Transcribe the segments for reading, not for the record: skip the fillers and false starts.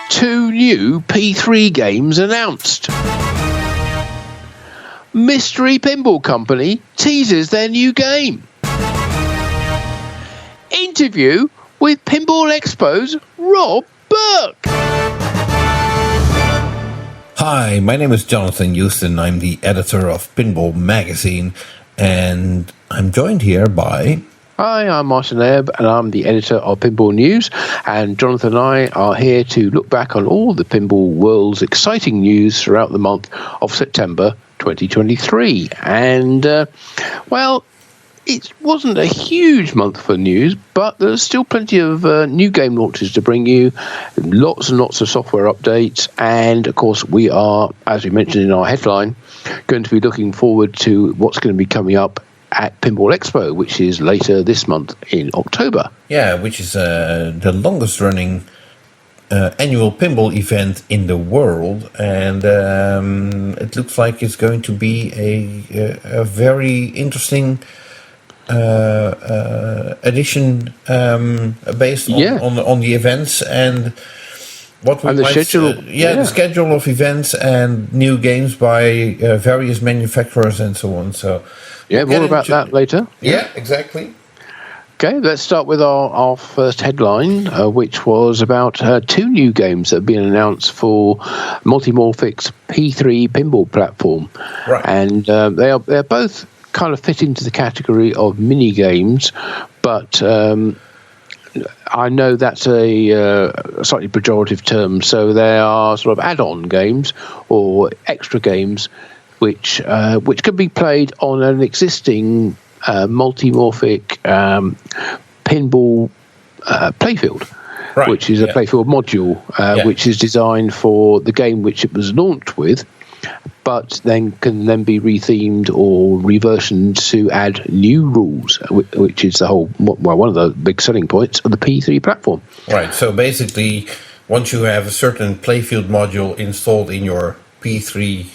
2 new P3 games announced. Mystery Pinball Company teases their new game. Interview with Pinball Expo's Rob Burke. Hi, my name is Jonathan Joosten. I'm the editor of Pinball Magazine, and I'm joined here by... Hi, I'm Martin Ayub, and I'm the editor of Pinball News. And Jonathan and I are here to look back on all the pinball world's exciting news throughout the month of September 2023. And, well, it wasn't a huge month for news, but there's still plenty of new game launches to bring you, lots and lots of software updates, and, of course, we are, as we mentioned in our headline, going to be looking forward to what's going to be coming up at Pinball Expo, which is later this month in October. Yeah, which is the longest running annual pinball event in the world, and it looks like it's going to be a very interesting edition based on the events and what we and the might, schedule. The schedule of events and new games by various manufacturers and so on. So yeah, more about that later. Yeah, exactly. Okay, let's start with our first headline, which was about 2 new games that have been announced for Multimorphic's P3 pinball platform. Right. And they're both kind of fit into the category of mini games, but I know that's a slightly pejorative term, so they are sort of add-on games or extra games which can be played on an existing multimorphic pinball playfield, right. which is a playfield module, which is designed for the game which it was launched with, but then can be rethemed or reversioned to add new rules, which is one of the big selling points of the P3 platform. Right. So basically, once you have a certain playfield module installed in your P3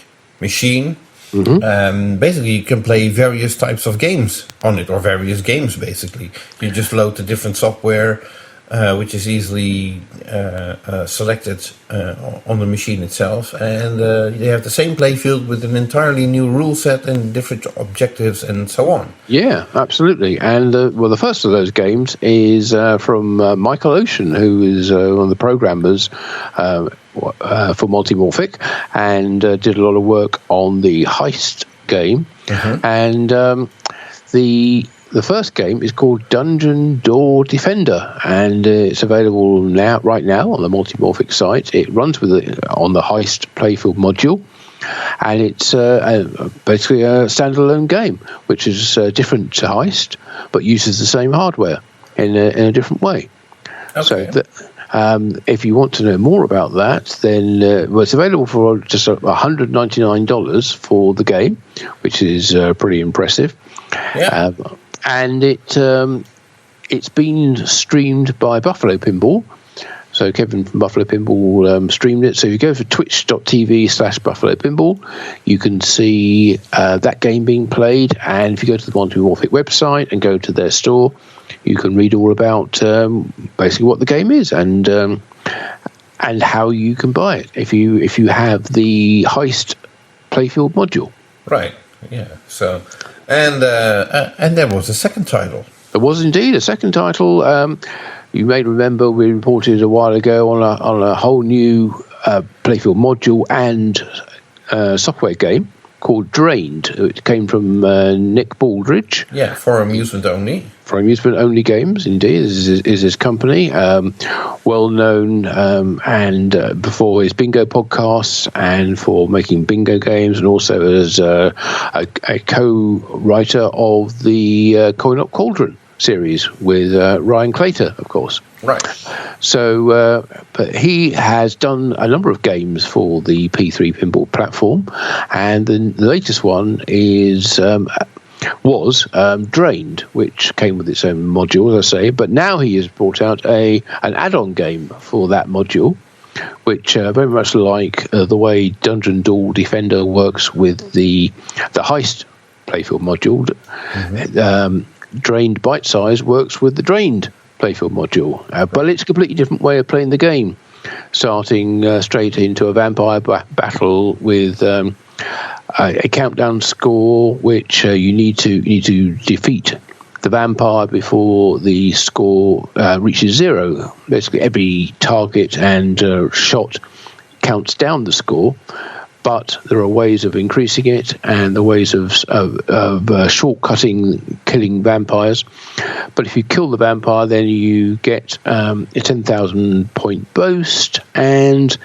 machine, basically you can play various types of games on it, or various games basically. You just load the different software, which is easily selected on the machine itself, and you have the same playfield with an entirely new rule set and different objectives and so on. Yeah, absolutely. And the first of those games is from Michael Ocean, who is one of the programmers for Multimorphic, and did a lot of work on the Heist game. And the first game is called Dungeon Door Defender, and it's available right now on the Multimorphic site. It runs on the Heist playfield module, and it's basically a standalone game, which is different to Heist, but uses the same hardware in a different way. Okay. So if you want to know more about that, then it's available for just $199 for the game, which is pretty impressive. Yeah. And it's been streamed by Buffalo Pinball. So Kevin from Buffalo Pinball streamed it. So if you go for twitch.tv/Buffalo Pinball, you can see that game being played. And if you go to the Multimorphic website and go to their store, you can read all about basically what the game is and how you can buy it if you have the Heist playfield module. Right. Yeah. So. And there was a second title. There was indeed a second title. You may remember we reported a while ago on a whole new playfield module and software game called Drained. It came from Nick Baldridge. Yeah, for amusement only. For amusement only games, indeed, is his company. Well known and before his bingo podcasts and for making bingo games, and also as a co-writer of the Coin Up Cauldron series with Ryan Claytor, of course. Right. So, but he has done a number of games for the P3 pinball platform, and the latest one was Drained, which came with its own module, as I say. But now he has brought out an add-on game for that module, which very much like the way Dungeon Door Defender works with the Heist playfield module. Drained Bite Size works with the Drained playfield module, but it's a completely different way of playing the game. starting straight into a vampire battle with a countdown score, which you need to defeat the vampire before the score reaches 0. Basically, every target and shot counts down the score, but there are ways of increasing it and the ways of shortcutting killing vampires. But if you kill the vampire, then you get a 10,000 point boost, and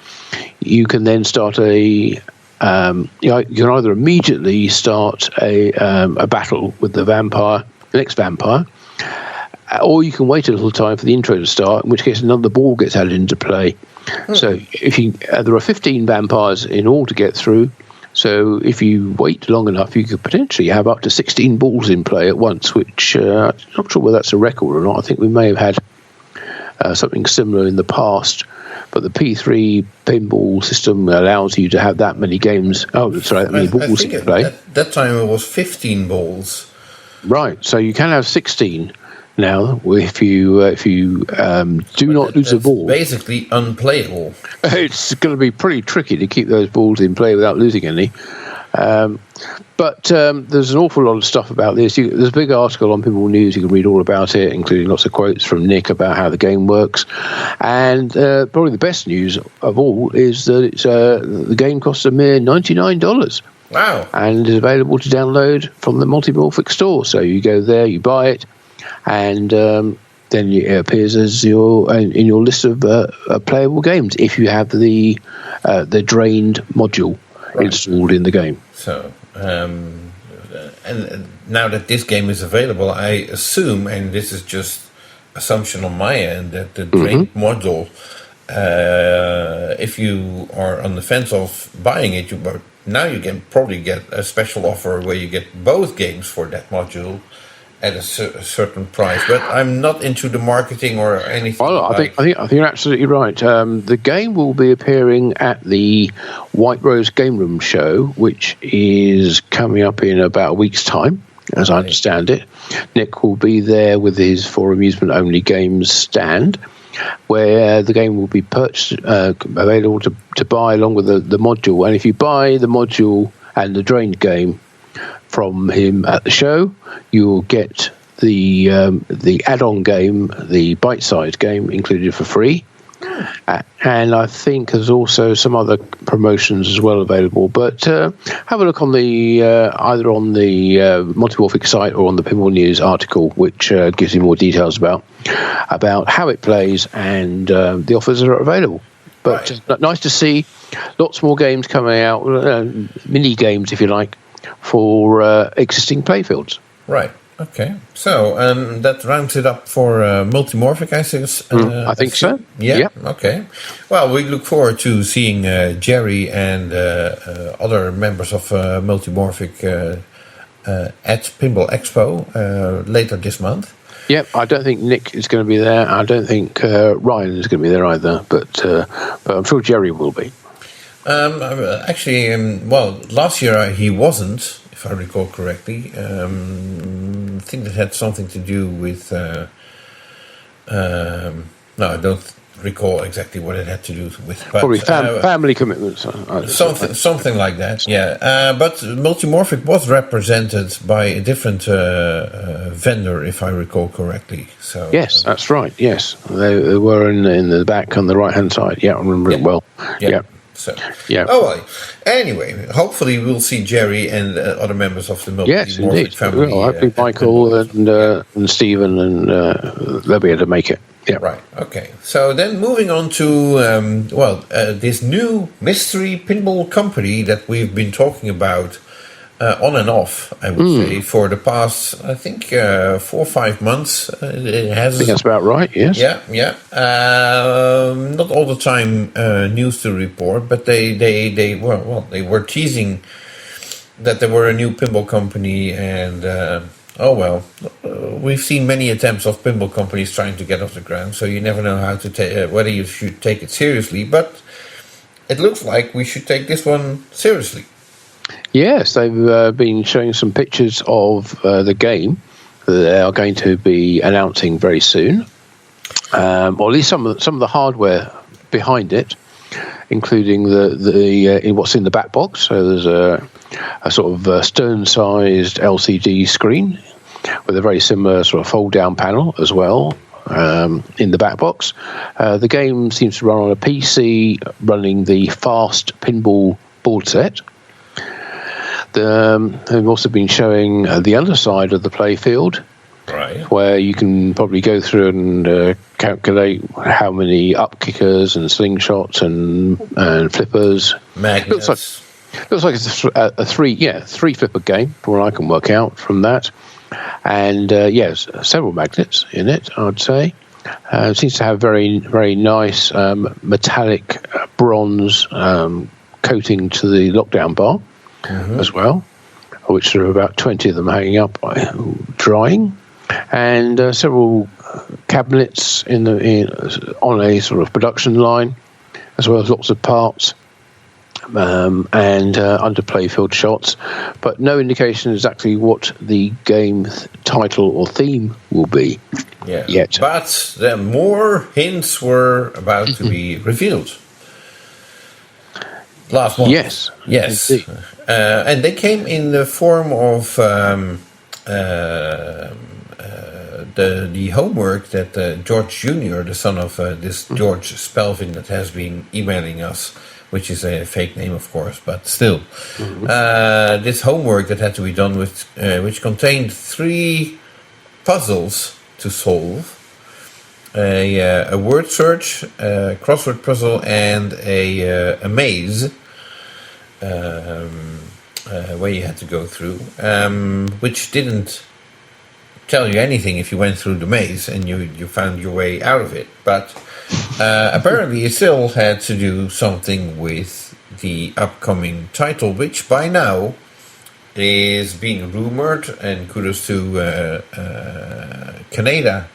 you can then start you can either immediately start a battle with the next vampire, or you can wait a little time for the intro to start, in which case another ball gets added into play. So there are 15 vampires in all to get through. So if you wait long enough, you could potentially have up to 16 balls in play at once, which I'm not sure whether that's a record or not. I think we may have had something similar in the past. But the P3 pinball system allows you to have that many games. That many balls in play. At that time it was 15 balls. Right, so you can have 16 now if you do not lose a ball. Basically unplayable. It's going to be pretty tricky to keep those balls in play without losing any. But there's an awful lot of stuff about this. There's a big article on Pinball News. You can read all about it, including lots of quotes from Nick about how the game works. And probably the best news of all is that the game costs a mere $99. Wow. And is available to download from the Multimorphic store. So you go there, you buy it, and then it appears as in your list of playable games if you have the drained module installed in the game. So, and now that this game is available, I assume, and this is just assumption on my end, that the drained module, if you are on the fence of buying it, now you can probably get a special offer where you get both games for that module at a certain price. But I'm not into the marketing or anything. Well, I think you're absolutely right. The game will be appearing at the White Rose Game Room show, which is coming up in about a week's time, as I understand it. Nick will be there with his For Amusement Only Games stand, where the game will be purchased, available to buy along with the module. And if you buy the module and the drained game from him at the show, you will get the add-on game, the bite-sized game, included for free. And I think there's also some other promotions as well available. But have a look on the either on the Multimorphic site or on the Pinball News article, which gives you more details about how it plays and the offers that are available. But nice to see lots more games coming out, mini games, if you like, for existing playfields. Right. Okay. So that rounds it up for Multimorphic, I I think so. Yeah. Okay. Well, we look forward to seeing Jerry and other members of Multimorphic at Pinball Expo later this month. Yep. I don't think Nick is going to be there. I don't think Ryan is going to be there either. But I'm sure Jerry will be. Actually, last year he wasn't, if I recall correctly. I think that had something to do with. No, I don't recall exactly what it had to do with. But, probably family commitments. Something like that. Yeah, but Multimorphic was represented by a different vendor, if I recall correctly. So yes, that's right. Yes, they were in the back on the right hand side. Yeah, I remember it well. Yeah. So, oh well. Anyway, hopefully we'll see Jerry and other members of the Multimorphic family. Well, hopefully Michael and Stephen and they'll be able to make it. Yeah. Right. Okay. So then moving on to this new mystery pinball company that we've been talking about on and off, I would say, for the past, I think, 4 or 5 months. It has. I think that's about right. Yes. Yeah. Not all the time news to report, but they were teasing that there were a new pinball company, and we've seen many attempts of pinball companies trying to get off the ground. So you never know how to whether you should take it seriously, but it looks like we should take this one seriously. Yes, they've been showing some pictures of the game that they are going to be announcing very soon, or at least some of the hardware behind it, including the what's in the back box. So there's a sort of stern-sized LCD screen with a very similar sort of fold-down panel as well in the back box. The game seems to run on a PC running the fast pinball board set. They've also been showing the other side of the playfield, right, where you can probably go through and calculate how many up kickers and slingshots and flippers. Magnets. Looks like it's a three flipper game, from what I can work out from that. And yes, several magnets in it, I'd say. It seems to have very, very nice metallic bronze coating to the lockdown bar as well, which there are about 20 of them hanging up drying, and several cabinets on a sort of production line, as well as lots of parts. And under playfield shots, but no indication exactly what the game title or theme will be yet. But more hints were about to be revealed last month. Yes. And they came in the form of the homework that George Jr., the son of this George Spelvin that has been emailing us, which is a fake name, of course, but still. This homework that had to be done with, which contained 3 puzzles to solve. A word search, a crossword puzzle, and a maze where you had to go through, which didn't tell you anything if you went through the maze and you found your way out of it. But apparently you still had to do something with the upcoming title, which by now is being rumored, and kudos to Canada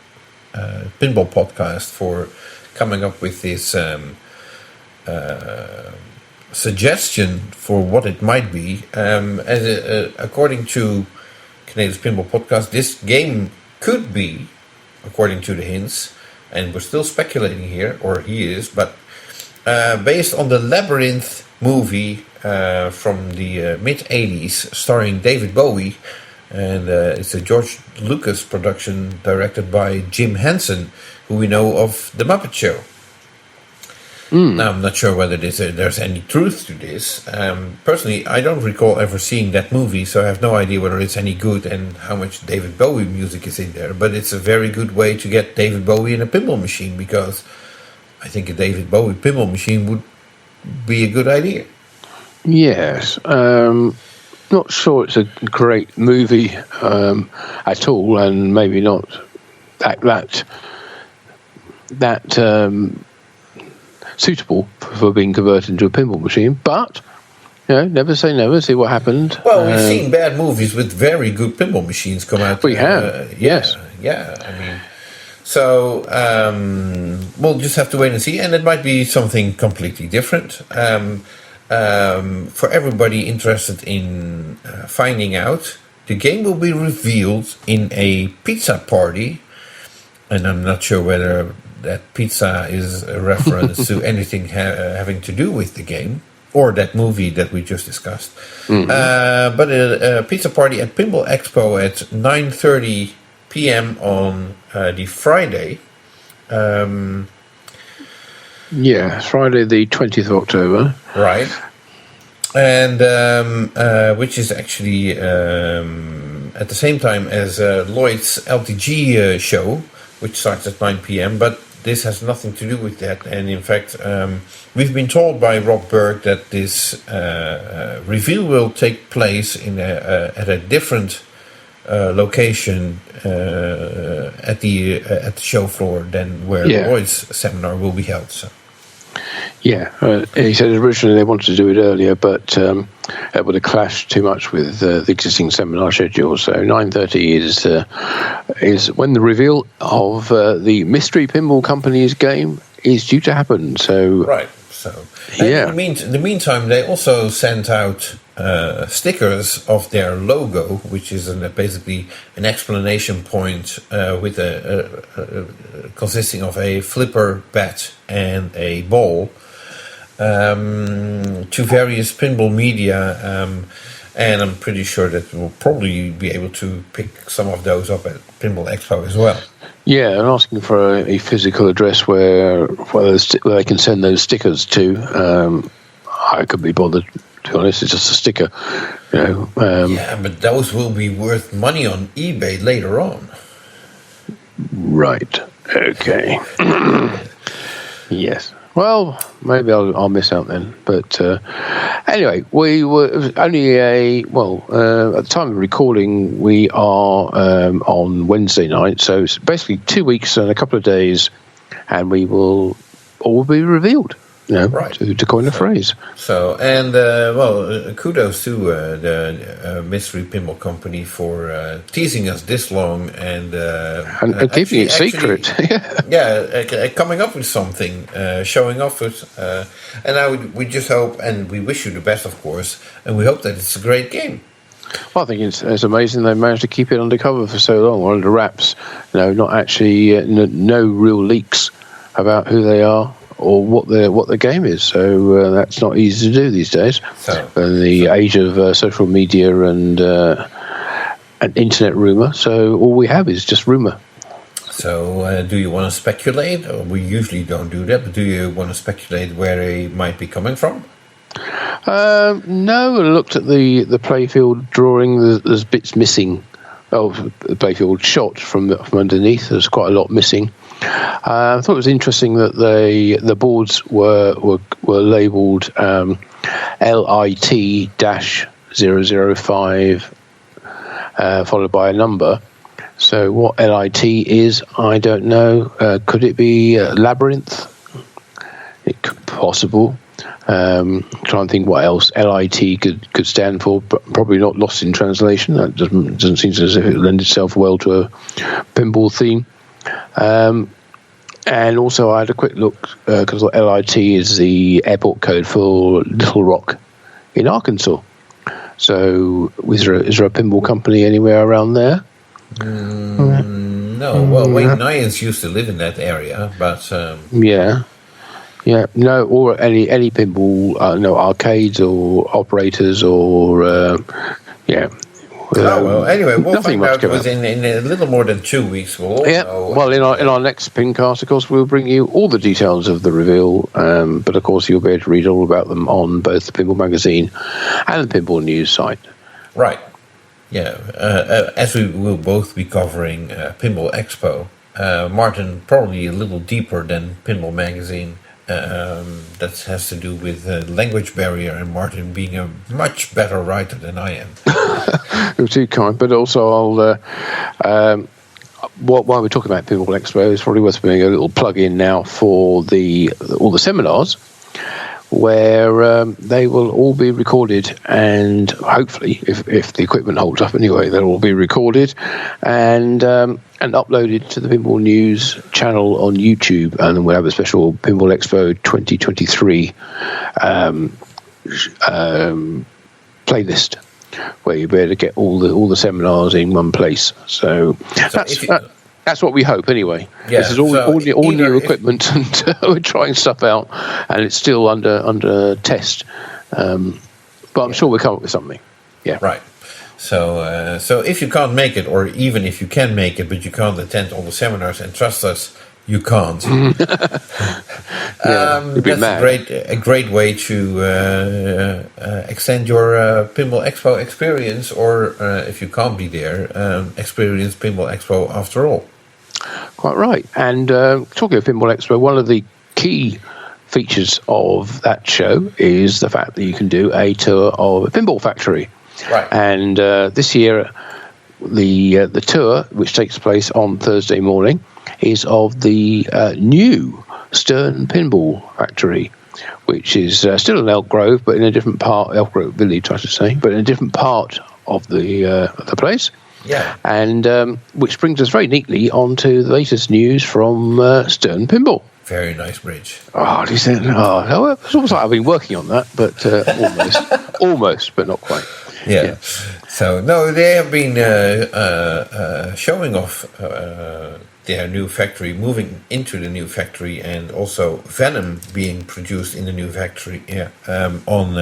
Pinball Podcast for coming up with this suggestion for what it might be. According to Canada's Pinball Podcast, this game could be, according to the hints, and we're still speculating here, or he is, but based on the Labyrinth movie from the mid-'80s, starring David Bowie, and it's a George Lucas production directed by Jim Henson, who we know of The Muppet Show. Now, I'm not sure whether there's any truth to this. Personally, I don't recall ever seeing that movie, so I have no idea whether it's any good and how much David Bowie music is in there. But it's a very good way to get David Bowie in a pinball machine, because I think a David Bowie pinball machine would be a good idea. Yes. Not sure it's a great movie at all, and maybe not that suitable for being converted into a pinball machine, but never say never. See what happened. Well, we've seen bad movies with very good pinball machines come out. We have, yes. Yeah, I mean, so we'll just have to wait and see, and it might be something completely different. For everybody interested in finding out, the game will be revealed in a pizza party, and I'm not sure whether that pizza is a reference to anything having to do with the game or that movie that we just discussed. But a pizza party at Pinball Expo at 9:30 p.m. on the Friday. Friday the 20th of October. Right. And which is actually at the same time as Lloyd's LTG show, which starts at 9 p.m., but this has nothing to do with that. And in fact, we've been told by Rob Berg that this reveal will take place at a different location at the show floor than where Lloyd's seminar will be held. So. He said originally they wanted to do it earlier, but it would have clashed too much with the existing seminar schedule. So 9:30 is when the reveal of the Mystery Pinball Company's game is due to happen. So right. So in the meantime, they also sent out stickers of their logo, which is basically an explanation point with consisting of a flipper, bat, and a ball, to various pinball media, and I'm pretty sure that we'll probably be able to pick some of those up at Pinball Expo as well. Yeah, and asking for a physical address where they can send those stickers to. I could be bothered. To be honest, it's just a sticker, yeah, but those will be worth money on eBay later on. Right. Okay. Yes. Well, maybe I'll miss out then. But anyway, it was only at the time of recording, we are on Wednesday night, so it's basically 2 weeks and a couple of days, and we will all be revealed. Right. To coin a phrase. So, and kudos to the Mystery Pinball Company for teasing us this long and keeping it secret. Coming up with something, showing off it, and now we just hope, and we wish you the best, of course, and we hope that it's a great game. Well, I think it's amazing they managed to keep it undercover for so long, or under wraps. Not actually, no real leaks about who they are or what the game is. So that's not easy to do these days. In the age of social media and internet rumor. So all we have is just rumor. So do you want to speculate? We usually don't do that, but do you want to speculate where they might be coming from? No, I looked at the playfield drawing. There's bits missing. Oh, the playfield shot from underneath. There's quite a lot missing. I thought it was interesting that the boards were labelled LIT-005 followed by a number. So what LIT is, I don't know. Could it be Labyrinth? It could possible. Trying to think what else LIT could stand for, but probably not Lost in Translation. That doesn't seem as if it lends itself well to a pinball theme. And also I had a quick look because LIT is the airport code for Little Rock in Arkansas. So is there a pinball company anywhere around there? No. Well, Wayne Nyans used to live in that area, but no, or any pinball, arcades or operators or anyway, we'll find out within in a little more than 2 weeks. We'll well, in our next PINcast, of course, we'll bring you all the details of the reveal. But of course, you'll be able to read all about them on both the Pinball magazine and the Pinball news site. Right. Yeah. As we will both be covering Pinball Expo, Martin probably a little deeper than Pinball magazine. That has to do with language barrier and Martin being a much better writer than I am. You're too kind, but also I'll while we're talking about Pinball Expo, it's probably worth doing a little plug in now for all the seminars where they will all be recorded, and hopefully, if the equipment holds up anyway, they'll all be recorded and uploaded to the Pinball News channel on YouTube, and then we'll have a special Pinball Expo 2023 playlist where you'll be able to get all the seminars in one place. So that's what we hope, anyway. Yeah, this is all new equipment, and we're trying stuff out, and it's still under test. But I'm sure we'll come up with something. Yeah. Right. So if you can't make it, or even if you can make it, but you can't attend all the seminars, and trust us, you can't. That's a great way to extend your Pinball Expo experience, or if you can't be there, experience Pinball Expo after all. Quite right. And talking of Pinball Expo, one of the key features of that show is the fact that you can do a tour of a pinball factory. Right. And this year, the tour, which takes place on Thursday morning, is of the new Stern Pinball Factory, which is still in Elk Grove, but in a different part, Elk Grove Village, I should say, but in a different part of the place. Yeah. And which brings us very neatly onto the latest news from Stern Pinball. Very nice bridge. Oh, do you think? Oh, it's almost like I've been working on that, but almost, but not quite. Yeah. So no, they have been showing off their new factory, moving into the new factory, and also Venom being produced in the new factory on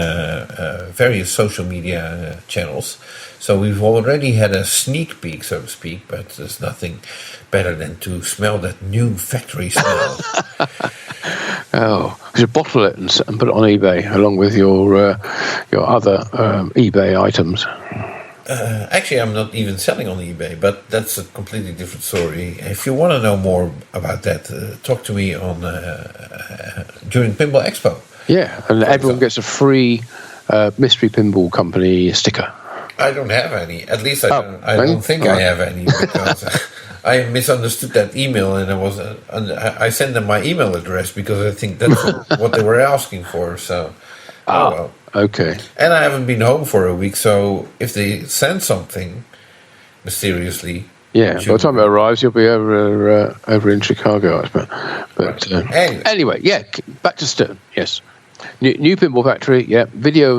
various social media channels. So we've already had a sneak peek, so to speak, but there's nothing better than to smell that new factory smell. Oh, you should bottle it and put it on eBay along with your other eBay items. Actually, I'm not even selling on eBay, but that's a completely different story. If you want to know more about that, talk to me on during Pinball Expo. Yeah, and everyone gets a free Mystery Pinball Company sticker. I don't have any. At least I don't think I have any, because I misunderstood that email, and I sent them my email address because I think that's what they were asking for. So, well. Okay. And I haven't been home for a week, so if they send something mysteriously, by the time it arrives, you'll be over in Chicago, I suppose. But anyway, back to Stern. Yes, new pinball factory. Yeah, video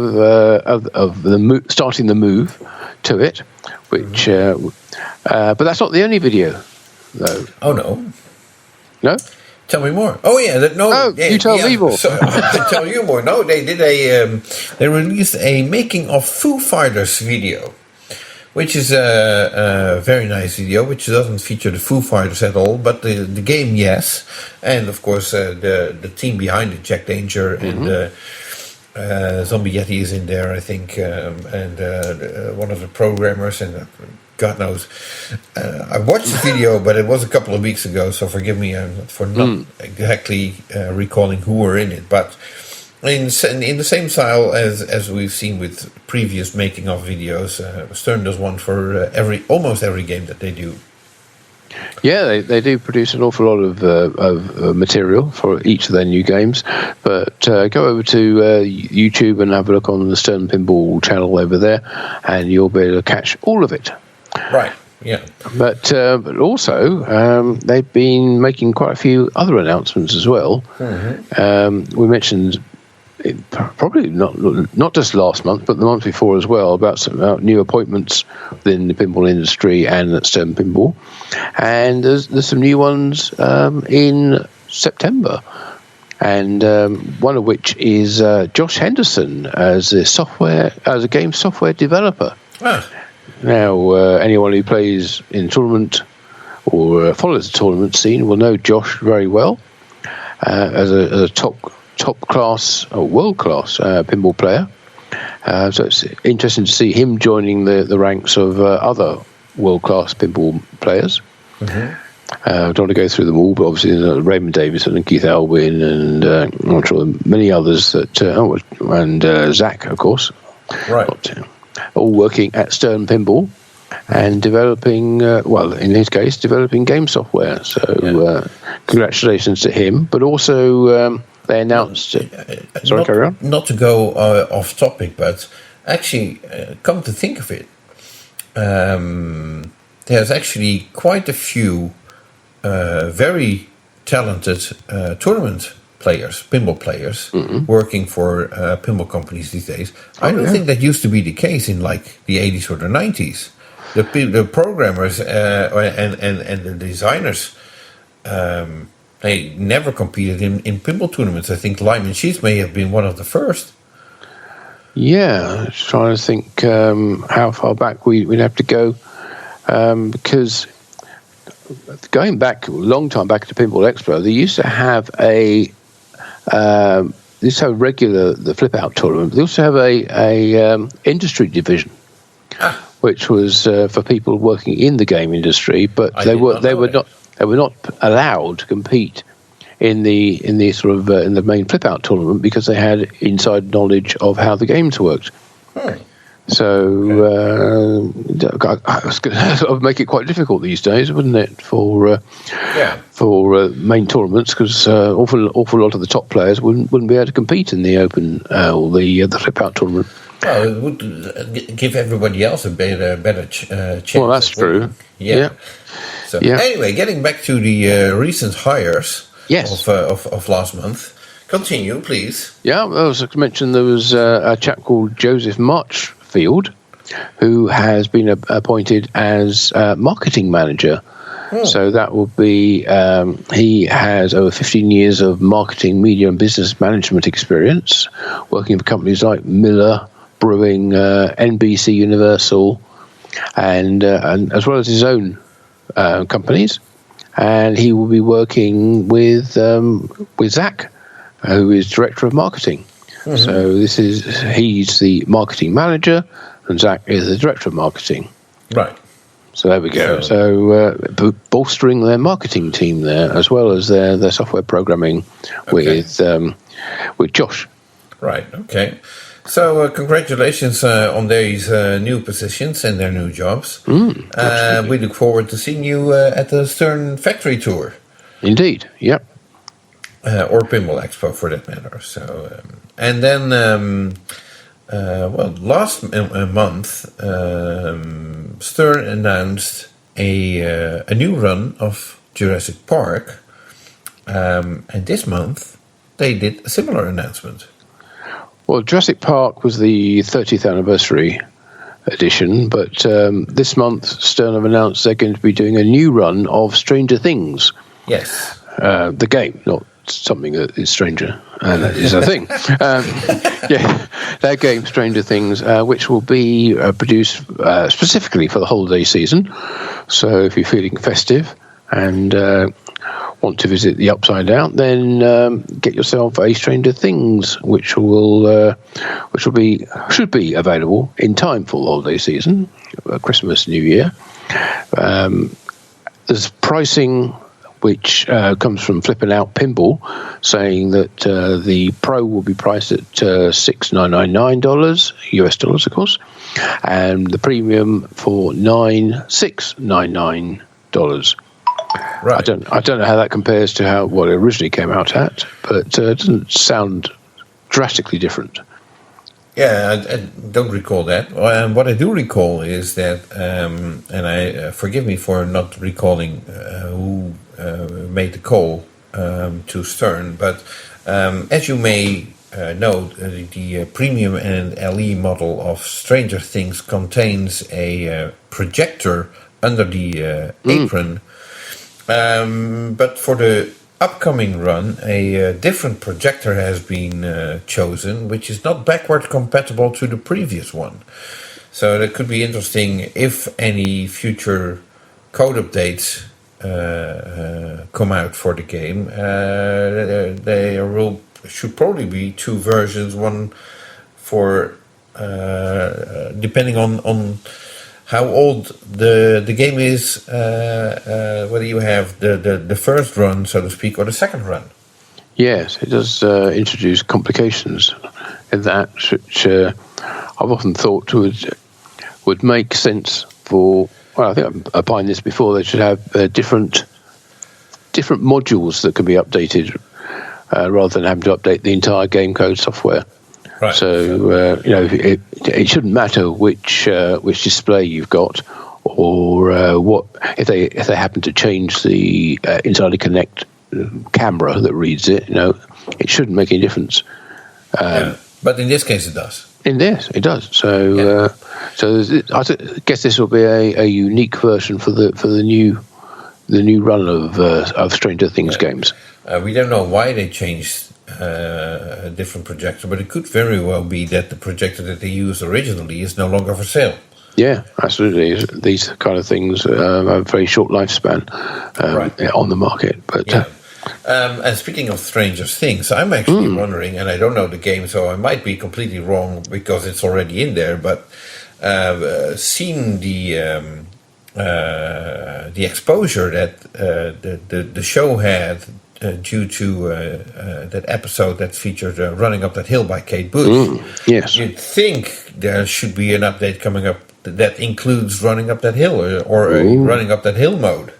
of the starting the move to it, which, but that's not the only video, though. Oh no. No. Tell me more. Oh yeah, you tell me more. So, I tell you more. No, they did they released a making of Foo Fighters video, which is a very nice video, which doesn't feature the Foo Fighters at all, but the game, yes, and of course the team behind it, Jack Danger and Zombie Yeti is in there, I think, and one of the programmers and. God knows. I watched the video, but it was a couple of weeks ago, so forgive me for not exactly recalling who were in it. But in the same style as we've seen with previous making-of videos, Stern does one for almost every game that they do. Yeah, they do produce an awful lot of material for each of their new games. But go over to YouTube and have a look on the Stern Pinball channel over there, and you'll be able to catch all of it. Right. Yeah. But also they've been making quite a few other announcements as well. Mm-hmm. We mentioned probably not just last month, but the month before as well, about new appointments within the pinball industry and at Stern Pinball. And there's some new ones in September. And one of which is Josh Henderson as a game software developer. Ah. Now, anyone who plays in tournament or follows the tournament scene will know Josh very well as a top class or world class pinball player. So it's interesting to see him joining the ranks of other world class pinball players. Mm-hmm. I don't want to go through them all, but obviously Raymond Davison and Keith Alwyn and I'm sure many others that and Zach, of course. Right. All working at Stern Pinball and developing, in his case, developing game software. So congratulations to him. But also they announced... carry on. Not to go off topic, but actually, come to think of it, there's actually quite a few very talented tournament players, pinball players, working for pinball companies these days. I don't think that used to be the case in like the 80s or the 90s. The programmers and the designers, they never competed in pinball tournaments. I think Lyman Sheets may have been one of the first. Yeah, I was trying to think how far back we'd have to go, because going back a long time back to Pinball Expo, they used to have the flip out tournament. They also have a industry division, which was for people working in the game industry, but they were not allowed to compete in the sort of in the main flip out tournament because they had inside knowledge of how the games worked. So that would make it quite difficult these days, wouldn't it, for main tournaments? Because awful lot of the top players wouldn't be able to compete in the open or the flip out tournament. Well, it would give everybody else a better chance. Well, that's true. Yeah. So anyway, getting back to the recent hires. Yes. of last month. Continue, please. Yeah, well, as I mentioned, there was a chap called Joseph Marchfield who has been appointed as marketing manager. So that will be, he has over 15 years of marketing, media and business management experience, working for companies like Miller Brewing, NBC Universal, and as well as his own companies. And he will be working with Zach, who is director of marketing. So he's the marketing manager, and Zach is the director of marketing. Right. So there we go. So bolstering their marketing team there, as well as their software programming with Josh. Right. Okay. So congratulations on these new positions and their new jobs. We look forward to seeing you at the Stern Factory Tour. Indeed. Yep. Or Pinball Expo, for that matter. So, and then, last month, Stern announced a new run of Jurassic Park, and this month they did a similar announcement. Well, Jurassic Park was the 30th anniversary edition, but this month Stern have announced they're going to be doing a new run of Stranger Things. Yes. The game, not something that is stranger, and that is a thing. Their game, Stranger Things, which will be produced specifically for the holiday season. So if you're feeling festive and want to visit the Upside Down, then get yourself a Stranger Things, which should be available in time for the holiday season, Christmas, New Year. There's pricing which comes from Flipping Out Pinball, saying that the Pro will be priced at $6,999 US dollars, of course, and the Premium for $9,699. Right. I don't know how that compares to what it originally came out at, but it doesn't sound drastically different. Yeah, I don't recall that. What I do recall is that, and I forgive me for not recalling who made the call to Stern, but as you may know, the Premium and LE model of Stranger Things contains a projector under the apron, but for the upcoming run, a different projector has been chosen, which is not backward compatible to the previous one. So that could be interesting if any future code updates come out for the game. There should probably be two versions, one for depending on how old the game is, whether you have the first run, so to speak, or the second run. Yes, it does introduce complications in that, which I've often thought would make sense for. Well, I think I've opined this before. They should have different modules that can be updated rather than having to update the entire game code software. Right. So it shouldn't matter which display you've got, or what if they happen to change the Entirely Connect camera that reads it. It shouldn't make any difference. But in this case, it does. In this, it does. So I guess this will be a unique version for the new run of Stranger Things games. We don't know why they changed a different projector, but it could very well be that the projector that they used originally is no longer for sale. Yeah, absolutely. These kind of things have a very short lifespan on the market. But and speaking of Stranger Things, I'm actually wondering, and I don't know the game, so I might be completely wrong because it's already in there, but seeing the exposure that the show had due to that episode that featured Running Up That Hill by Kate Bush. Yes. You'd think there should be an update coming up that includes Running Up That Hill or a Running Up That Hill mode.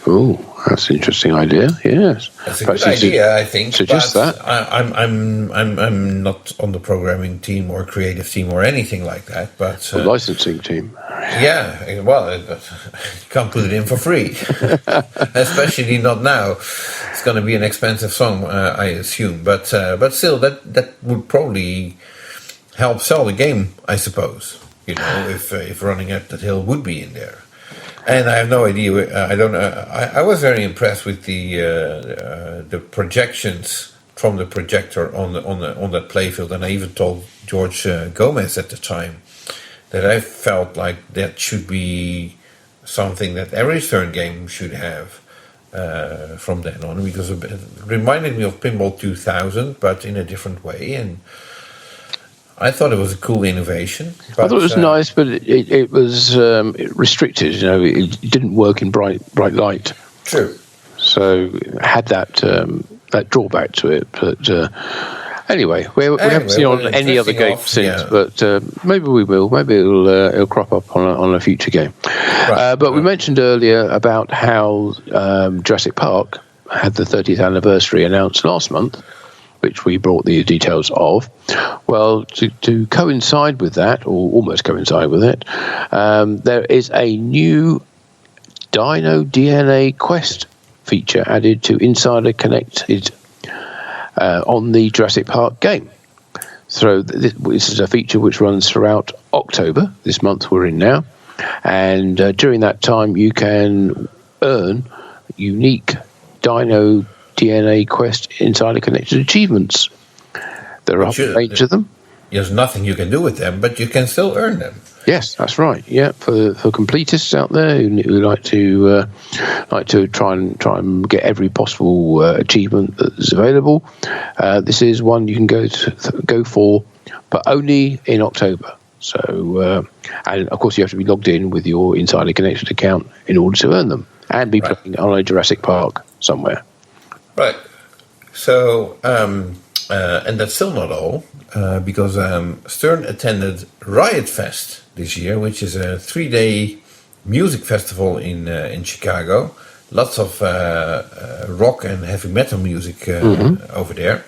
Oh, that's an interesting idea. Yes, that's a good idea. I think. Suggest that. I'm not on the programming team or creative team or anything like that. But the licensing team. Yeah, well, you can't put it in for free, especially not now. It's going to be an expensive song, I assume. But still, that would probably help sell the game, I suppose. If Running Up That Hill would be in there. And I have no idea. I don't know. I was very impressed with the projections from the projector on that playfield, and I even told George Gomez at the time that I felt like that should be something that every Stern game should have from then on, because it reminded me of Pinball 2000, but in a different way, and I thought it was a cool innovation. But, I thought it was nice, but it was restricted. It didn't work in bright light. True. So it had that drawback to it. But anyway, we haven't seen on any other game since. Yeah. But maybe we will. Maybe it'll crop up on a future game. Right, but we mentioned earlier about how Jurassic Park had the 30th anniversary announced last month, which we brought the details of. Well, to coincide with that, or almost coincide with it, there is a new Dino DNA Quest feature added to Insider Connected on the Jurassic Park game. So this is a feature which runs throughout October, this month we're in now, and during that time you can earn unique Dino DNA Quest Insider Connected achievements. There are a range of them. There's nothing you can do with them, but you can still earn them. Yes, that's right. Yeah, for completists out there who like to try and get every possible achievement that's available, this is one you can go for, but only in October. So, and of course, you have to be logged in with your Insider Connected account in order to earn them, and be playing on a Jurassic Park somewhere. Right. So, and that's still not all, because Stern attended Riot Fest this year, which is a 3-day music festival in Chicago. Lots of rock and heavy metal music over there.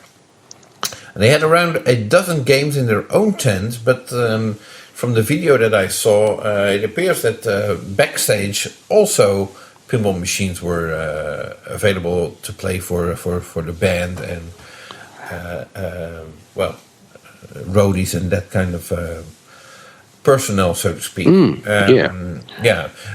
And they had around a dozen games in their own tent, but from the video that I saw, it appears that backstage also pinball machines were available to play for the band and roadies and that kind of personnel, so to speak.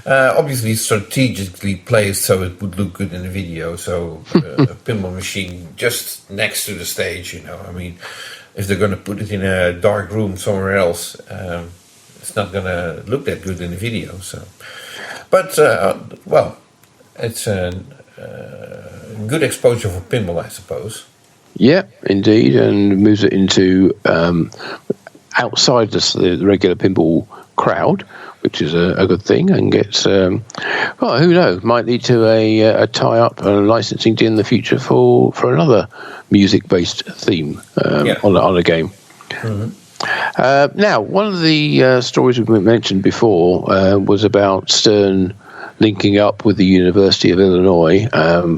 Obviously strategically placed so it would look good in the video. So a pinball machine just next to the stage, I mean, if they're going to put it in a dark room somewhere else, it's not going to look that good in the video. So, but it's a good exposure for pinball, I suppose. Yeah, indeed, and moves it into outside the regular pinball crowd, which is a good thing, and gets who knows, might lead to a tie-up and a licensing deal in the future for another music-based theme on a game. Mm-hmm. Now, one of the stories we mentioned before was about Stern linking up with the University of Illinois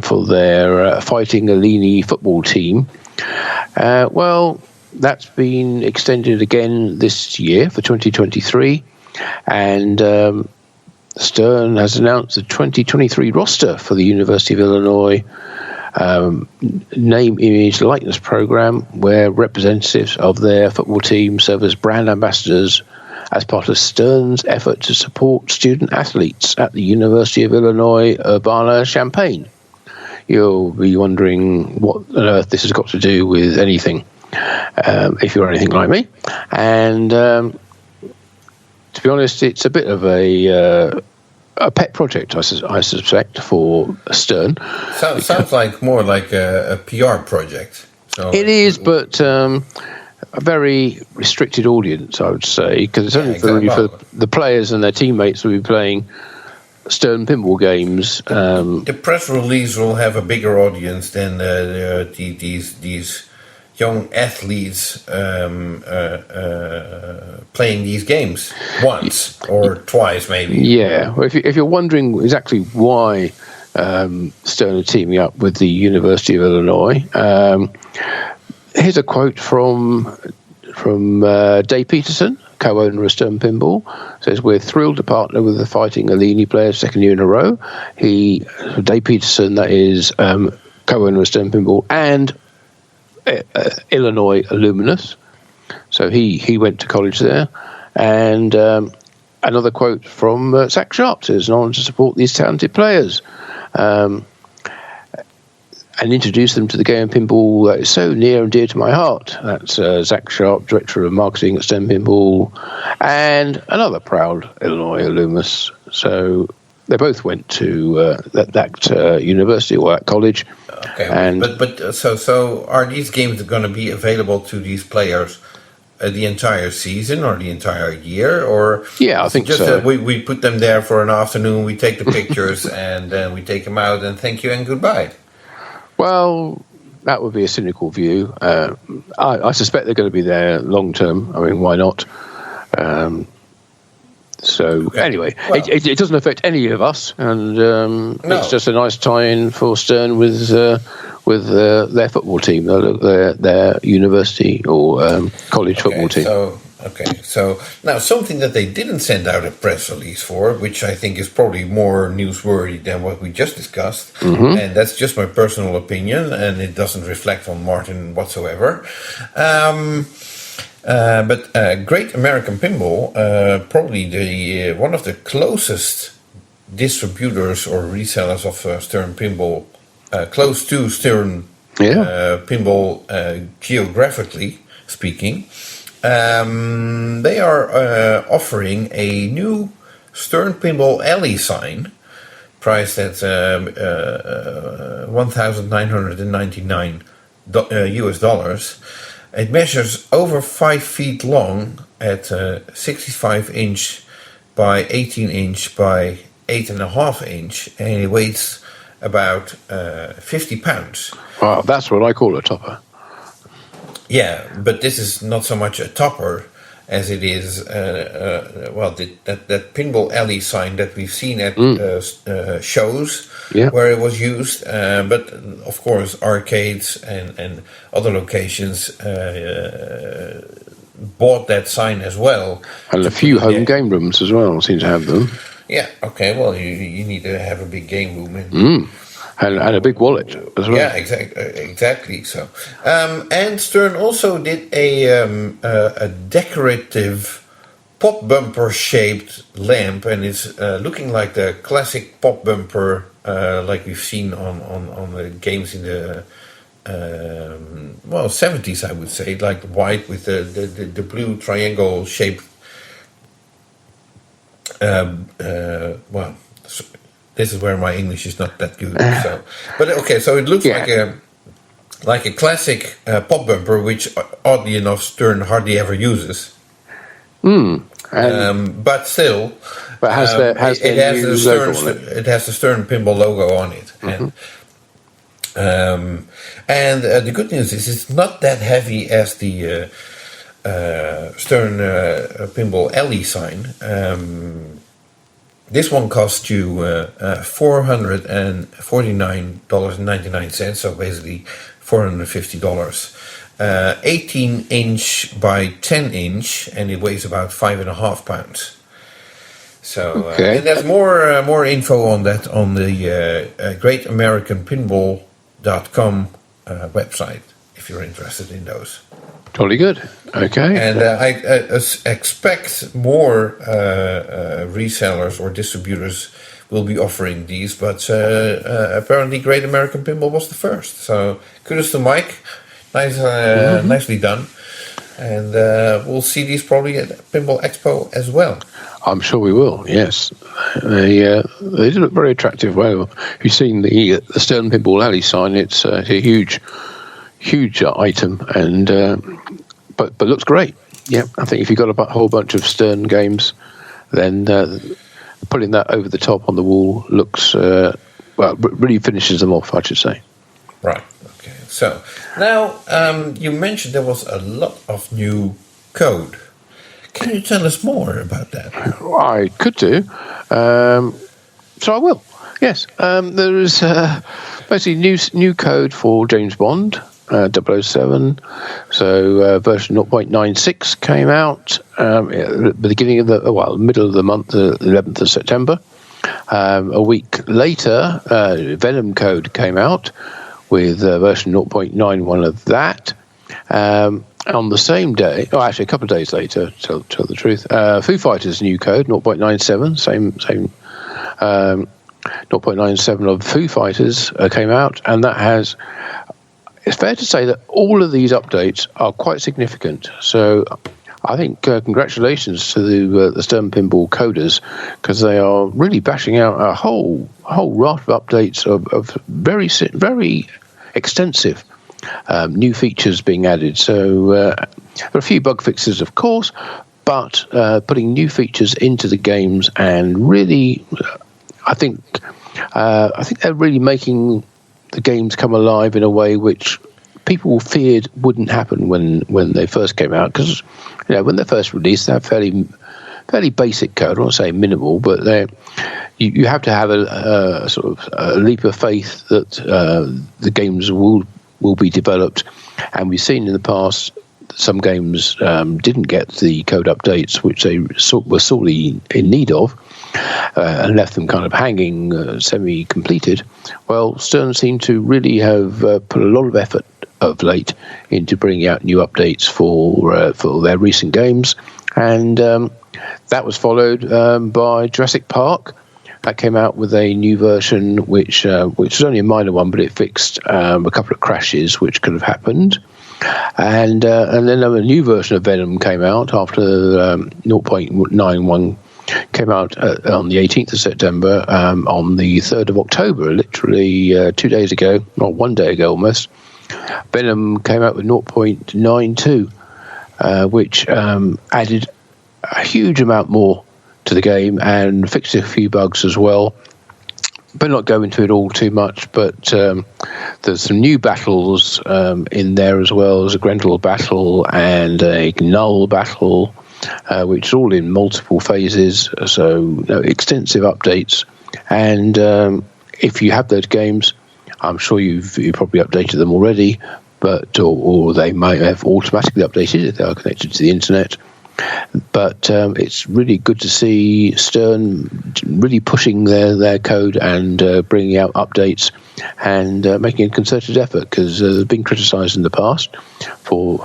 for their Fighting Alini football team. Well, that's been extended again this year for 2023, and Stern has announced the 2023 roster for the University of Illinois name, image, likeness program, where representatives of their football team serve as brand ambassadors as part of Stern's effort to support student athletes at the University of Illinois Urbana-Champaign. You'll be wondering what on earth this has got to do with anything, if you're anything like me. And to be honest, it's a bit of a pet project, I suspect, for Stern. Sounds like more like a PR project. So it is, but a very restricted audience, I would say, because it's only for the players and their teammates who will be playing Stern pinball games. The press release will have a bigger audience than these young athletes playing these games once or twice, maybe. Yeah, well, if you're wondering exactly why Stern are teaming up with the University of Illinois, here's a quote from Dave Peterson, co-owner of Stern Pinball. It says, "We're thrilled to partner with the Fighting Alini players second year in a row." Dave Peterson, that is co-owner of Stern Pinball, and Illinois Illuminous. So he went to college there. And another quote from Zach Sharp says, "In order to support these talented players and introduce them to the game of pinball that is so near and dear to my heart." That's Zach Sharp, Director of Marketing at Stern Pinball, and another proud Illinois alumnus. So they both went to that university or that college. Okay, and so are these games going to be available to these players the entire season or the entire year? Or yeah, I think just so. We put them there for an afternoon, we take the pictures, and then we take them out and thank you and goodbye? Well, that would be a cynical view. I suspect they're going to be there long term. I mean, why not? Anyway, well, it doesn't affect any of us, and no. It's just a nice tie-in for Stern with their football team, their university or college football team. So now something that they didn't send out a press release for, which I think is probably more newsworthy than what we just discussed, and that's just my personal opinion, and it doesn't reflect on Martin whatsoever. But Great American Pinball, probably one of the closest distributors or resellers of Stern Pinball, close to Stern Pinball geographically speaking. They are offering a new Stern Pinball Alley sign, priced at $1,999 US. It measures over 5 feet long at 65 inch by 18 inch by 8.5 inch, and it weighs about 50 pounds. Wow, that's what I call a topper. Yeah, but this is not so much a topper as it is, that Pinball Alley sign that we've seen at shows where it was used. But, of course, arcades and other locations bought that sign as well. And a few home game rooms as well seem to have them. Yeah, okay, well, you need to have a big game room. And a big wallet as well. Yeah, exactly so. And Stern also did a decorative pop bumper shaped lamp, and it's looking like the classic pop bumper like we've seen on the games in the 70s, I would say, like white with the blue triangle shaped. This is where my English is not that good. So it looks like a classic pop bumper, which oddly enough Stern hardly ever uses. But still, it has the Stern Pinball logo on it. And the good news is it's not that heavy as the Stern Pinball Alley sign. This one cost you $449.99, so basically $450. 18 inch by 10 inch, and it weighs about 5.5 pounds. So and there's more info on that on the GreatAmericanPinball.com website if you're interested in those. Totally good. Okay. And I expect more resellers or distributors will be offering these, but apparently Great American Pinball was the first. So kudos to Mike. Nicely done. And we'll see these probably at Pinball Expo as well. I'm sure we will, yes. They do look very attractive. Well, you've seen the Stern Pinball Alley sign. It's a huge item, and but looks great. Yeah, I think if you've got a whole bunch of Stern games, then putting that over the top on the wall looks really finishes them off, I should say. Right. Okay. So now you mentioned there was a lot of new code. Can you tell us more about that? I could do. So I will. Yes. There is basically new code for James Bond. 007, so version 0.96 came out at the beginning of middle of the month, the 11th of September. A week later, Venom code came out, with version 0.91 of that. On the same day, actually a couple of days later, tell the truth, Foo Fighters' new code 0.97, same 0.97 of Foo Fighters came out, and that has. It's fair to say that all of these updates are quite significant. So I think congratulations to the Stern Pinball coders, because they are really bashing out a whole raft of updates of very extensive new features being added. So there are a few bug fixes, of course, but putting new features into the games, and really, I think they're really making the games come alive in a way which people feared wouldn't happen when they first came out, because when they're first released, they're fairly basic code. I won't say minimal, but you have to have a sort of a leap of faith that the games will be developed. And we've seen in the past some games didn't get the code updates which they were sorely in need of, and left them kind of hanging, semi-completed. Well, Stern seemed to really have put a lot of effort of late into bringing out new updates for their recent games, and that was followed by Jurassic Park. That came out with a new version, which was only a minor one, but it fixed a couple of crashes which could have happened. And then a new version of Venom came out after 0.91 came out on the 18th of September. On the 3rd of October, literally 2 days ago, or 1 day ago almost, Venom came out with 0.92, which added a huge amount more to the game and fixed a few bugs as well. Better not go into it all too much, but there's some new battles in there as well. There's a Grendel battle and a Null battle, which is all in multiple phases, so extensive updates. And if you have those games, I'm sure you've probably updated them already, but or they might have automatically updated if they are connected to the internet. But it's really good to see Stern really pushing their code and bringing out updates and making a concerted effort, because they've been criticised in the past for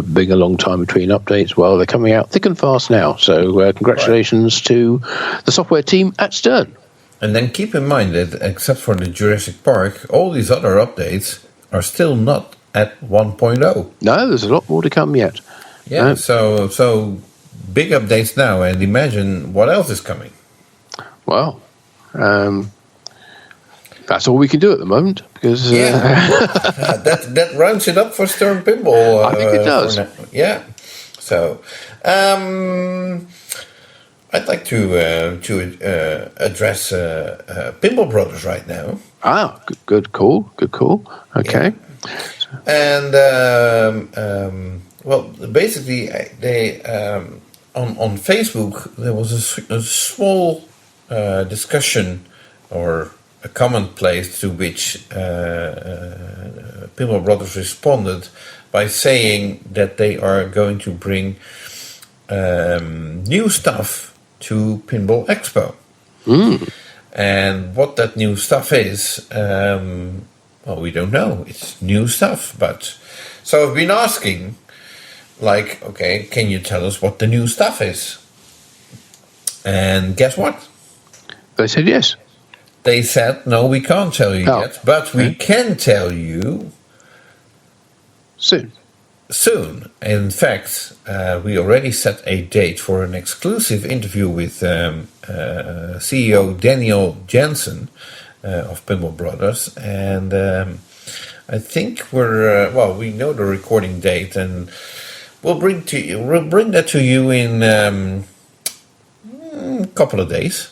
being a long time between updates. Well, they're coming out thick and fast now. So congratulations to the software team at Stern. And then keep in mind that except for the Jurassic Park, all these other updates are still not at 1.0. No, there's a lot more to come yet. Yeah, so big updates now, and imagine what else is coming. Well, that's all we can do at the moment, because that rounds it up for Stern Pinball. I think it does. Yeah. So I'd like to address Pinball Brothers right now. Ah, good call. Okay. Yeah. And well, basically, they on Facebook there was a small discussion or a comment placed, to which Pinball Brothers responded by saying that they are going to bring new stuff to Pinball Expo. And what that new stuff is, well, we don't know. It's new stuff, but so I've been asking, like, okay, can you tell us what the new stuff is? And guess what? They said yes. They said, no, we can't tell you yet, but we can tell you soon. In fact, we already set a date for an exclusive interview with CEO Daniel Jensen of Pinball Brothers, and I think we know the recording date, and we'll bring that to you in a couple of days.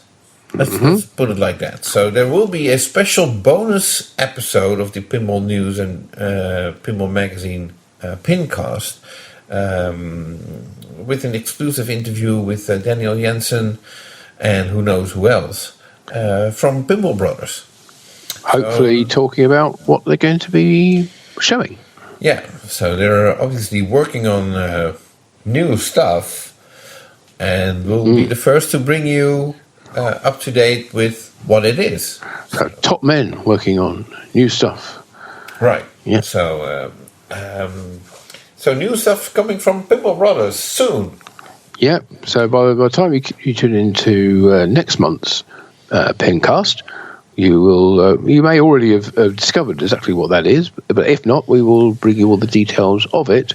Let's put it like that. So there will be a special bonus episode of the Pinball News and Pinball Magazine PINcast with an exclusive interview with Daniel Jensen and who knows who else from Pinball Brothers. Hopefully talking about what they're going to be showing. Yeah, so they're obviously working on new stuff, and we'll be the first to bring you up to date with what it is. So top men working on new stuff. Right. Yeah. So new stuff coming from Pinball Brothers soon. Yeah. So by the time you tune into next month's PINcast, you may already have discovered exactly what that is, but if not, we will bring you all the details of it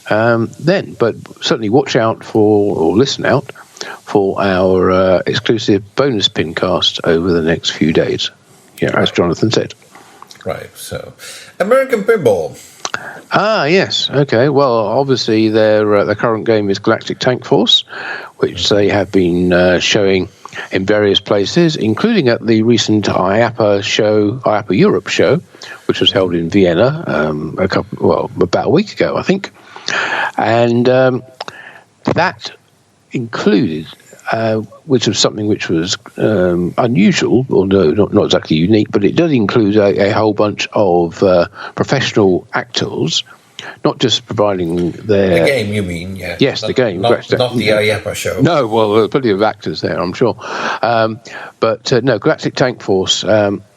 then. But certainly watch out for, or listen out for our exclusive bonus PINcast over the next few days. Yeah, as Jonathan said. Right. So, American Pinball. Ah, yes. Okay. Well, obviously their current game is Galactic Tank Force, which they have been showing in various places, including at the recent IAPA Europe show, which was held in Vienna about a week ago, I think. And that included, which was something which was unusual, or not exactly unique, but it does include a whole bunch of professional actors, not just providing their... The game, you mean? Yeah. Yes, the game. Not the IAPA show. No, well, there are plenty of actors there, I'm sure. But no, Galactic Tank Force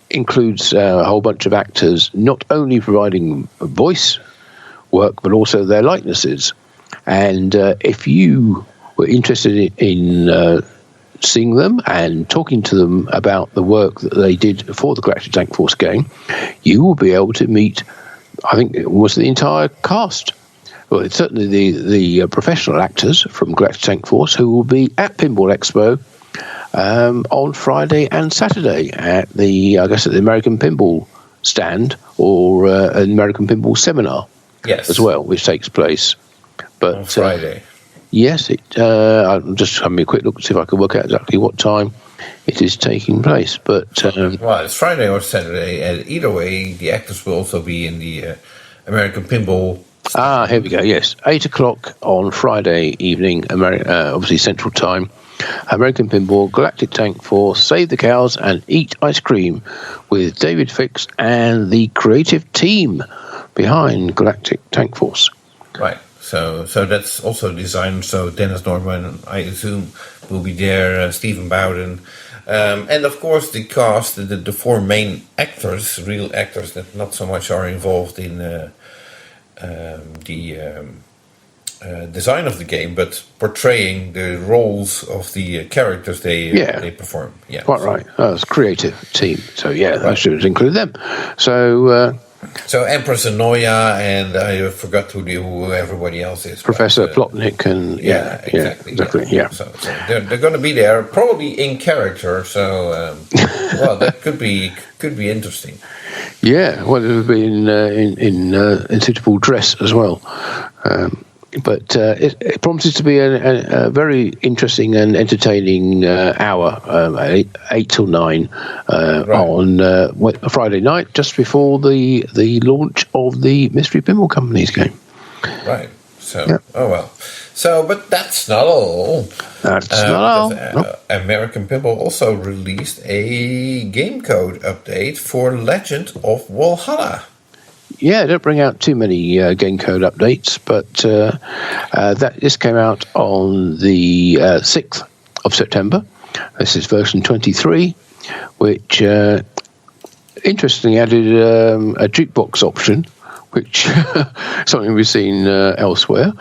includes a whole bunch of actors, not only providing voice work, but also their likenesses. And if you were interested in seeing them and talking to them about the work that they did for the Galactic Tank Force game, you will be able to meet, I think it was the entire cast. Well, it's certainly the professional actors from Galactic Tank Force who will be at Pinball Expo on Friday and Saturday at the American Pinball stand, or an American Pinball seminar as well, which takes place. But on Friday. Yes, I'm just having a quick look to see if I can work out exactly what time it is taking place. But well, it's Friday or Saturday, and either way, the actors will also be in the American Pinball. Here we go. Yes, 8:00 on Friday evening, obviously Central Time. American Pinball, Galactic Tank Force, Save the Cows and Eat Ice Cream with David Fix and the creative team behind Galactic Tank Force. Right. So that's also designed. So Dennis Norman, I assume, will be there. Stephen Bowden, and of course the cast, the four main actors, real actors that not so much are involved in the design of the game, but portraying the roles of the characters they perform. Yeah, quite right. It's a creative team. So I should include them. So Empress Anoya, and I forgot who everybody else is. Professor Plotnik, and exactly. So they're going to be there, probably in character. So well, that could be interesting. Yeah, well, it would be in suitable dress as well. But it promises to be a very interesting and entertaining hour, 8 till 9 on a Friday night, just before the launch of the Mystery Pinball Company's game. Right. So, oh well. So, but that's not all. That's not all. American Pinball also released a game code update for Legend of Valhalla. Yeah, don't bring out too many game code updates, but this came out on the 6th of September. This is version 23, which interestingly added a jukebox option, which something we've seen elsewhere,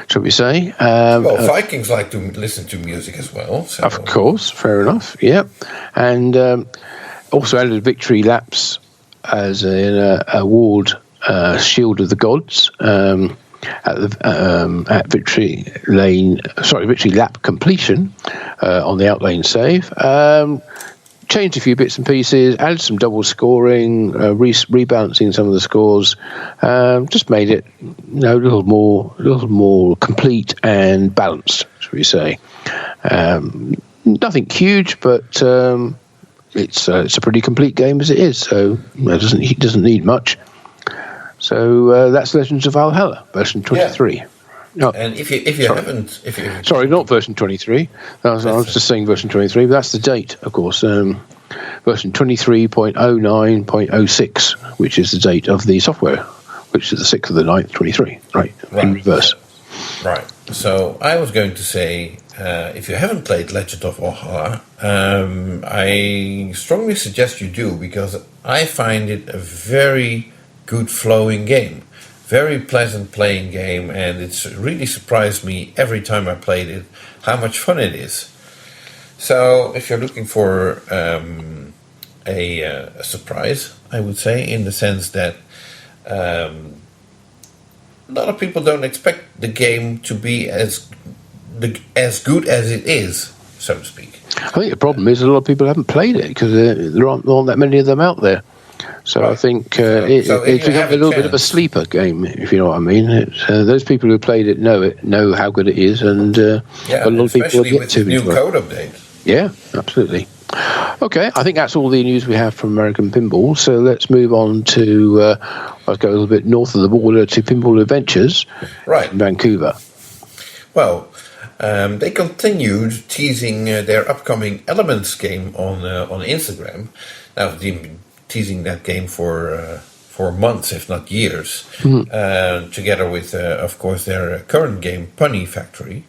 shall we say. Well, Vikings like to listen to music as well. So. Of course, fair enough, yeah. And also added victory laps as an award, Shield of the Gods, at victory lap completion on the outlane save. Changed a few bits and pieces, added some double scoring, rebalancing some of the scores, just made it a little more complete and balanced, shall we say. Nothing huge, but it's a pretty complete game as it is, so it doesn't need much. So that's Legends of Valhalla, version 23. Yeah. Oh, and if you haven't... Sorry, not version 23. I was just saying version 23, but that's the date, of course. Version 23.09.06, which is the date of the software, which is the 6th of the 9th, 23. Right, in reverse. Right. So I was going to say, if you haven't played Legend of Valhalla, I strongly suggest you do, because I find it a very good flowing game. Very pleasant playing game, and it's really surprised me every time I played it how much fun it is. So if you're looking for a surprise, I would say, in the sense that a lot of people don't expect the game to be as good as it is, so to speak. I think the problem is a lot of people haven't played it because there aren't that many of them out there. So right. I think it's become a little bit of a sleeper game, if you know what I mean. Those people who played it know how good it is, and a lot of people will get to with the new code update. Yeah, absolutely. Okay, I think that's all the news we have from American Pinball. So let's move on to let's go a little bit north of the border to Pinball Adventures, right, in Vancouver. Well, they continued teasing their upcoming Elements game on Instagram. Now, they've been teasing that game for months, if not years, together with, of course, their current game, Punny Factory.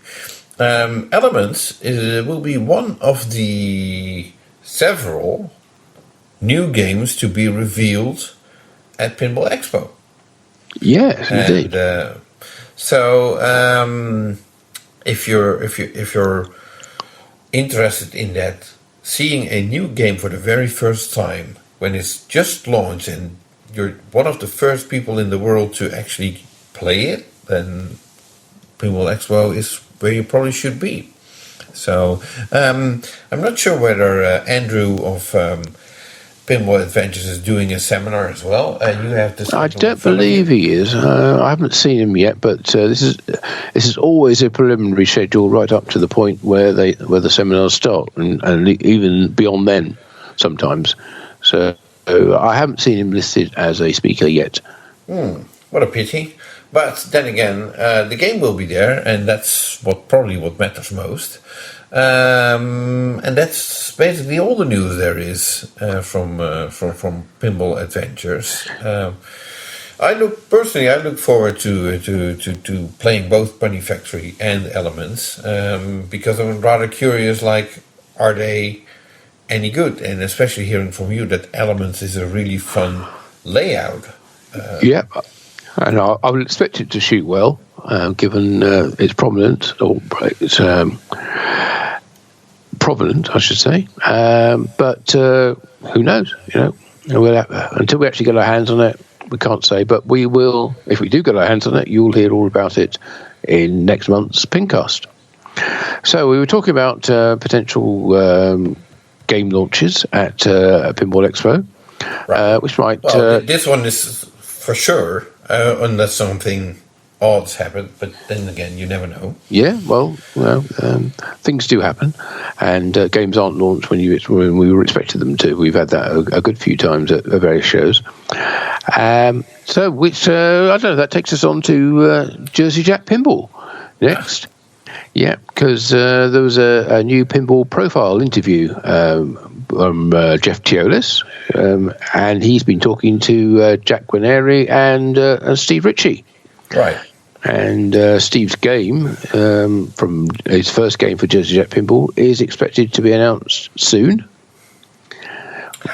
Elements will be one of the several new games to be revealed at Pinball Expo. Yes, indeed. So, if you're interested in that, seeing a new game for the very first time when it's just launched and you're one of the first people in the world to actually play it, then Pinball Expo is where you probably should be. So I'm not sure whether Andrew of Pinball Adventures is doing a seminar as well. You have this. I don't believe he is. I haven't seen him yet, but this is always a preliminary schedule right up to the point where the seminars start, and even beyond then sometimes. So I haven't seen him listed as a speaker yet. What a pity. But then again, the game will be there, and that's probably what matters most. And that's basically all the news there is from Pinball Adventures. I look forward to playing both Punny Factory and Elements because I'm rather curious. Like, are they any good? And especially hearing from you that Elements is a really fun layout. Yeah. And I would expect it to shoot well, given its provenance, I should say. But who knows? Until we actually get our hands on it, we can't say. But we will, if we do get our hands on it, you'll hear all about it in next month's PINcast. So we were talking about potential game launches at Pinball Expo, right. Which might. This one is for sure. Unless something odd's happened, but then again, you never know. Yeah, well, things do happen, and games aren't launched when we were expecting them to. We've had that a good few times at various shows. I don't know. That takes us on to Jersey Jack Pinball next. Yeah, because there was a new Pinball profile interview from Jeff Teolis, and he's been talking to Jack Guarneri and Steve Ritchie. Right. And Steve's game, from his first game for Jersey Jack Pinball, is expected to be announced soon.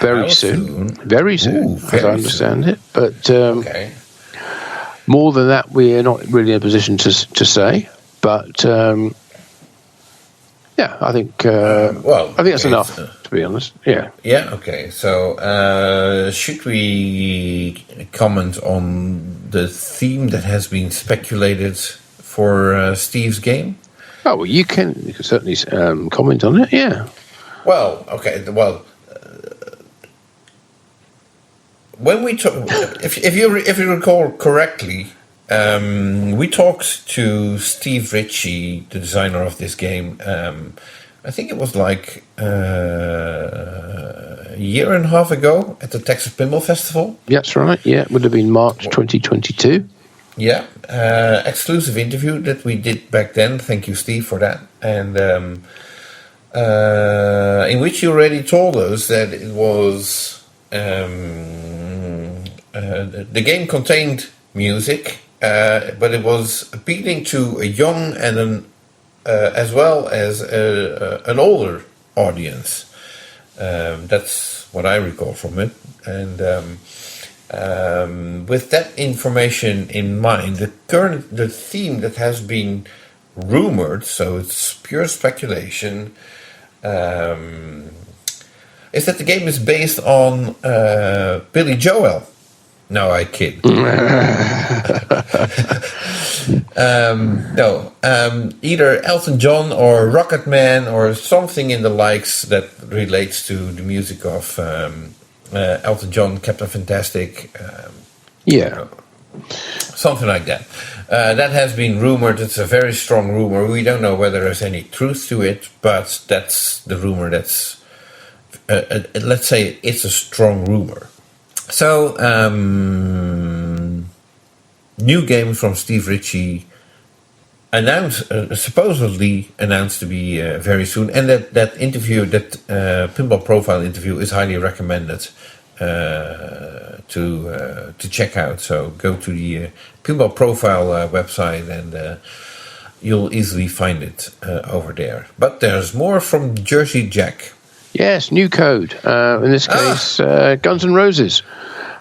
Very soon. As I understand it. But okay. More than that, we're not really in a position to say. But I think that's enough, to be honest. Yeah. Yeah. Okay. So should we comment on the theme that has been speculated for Steve's game? Oh well, you can certainly comment on it. Yeah. Well, okay. Well, when we talk, if you recall correctly. We talked to Steve Ritchie, the designer of this game. I think it was like a year and a half ago at the Texas Pinball Festival. That's right. Yeah, it would have been March 2022. Yeah, exclusive interview that we did back then. Thank you, Steve, for that. And in which you already told us that it was the game contained music. But it was appealing to a young and as well as an older audience. That's what I recall from it. And With that information in mind, the theme that has been rumored, so it's pure speculation, is that the game is based on Billy Joel. No, I kid. Either Elton John or Rocket Man or something in the likes that relates to the music of Elton John, Captain Fantastic. Something like that. That has been rumored. It's a very strong rumor. We don't know whether there's any truth to it, but that's the rumor. That's let's say it's a strong rumor. So, new game from Steve Ritchie supposedly announced to be very soon, and that interview, that Pinball Profile interview, is highly recommended to check out. So go to the Pinball Profile website, and you'll easily find it over there. But there's more from Jersey Jack. Yes, new code. In this case, Guns N' Roses.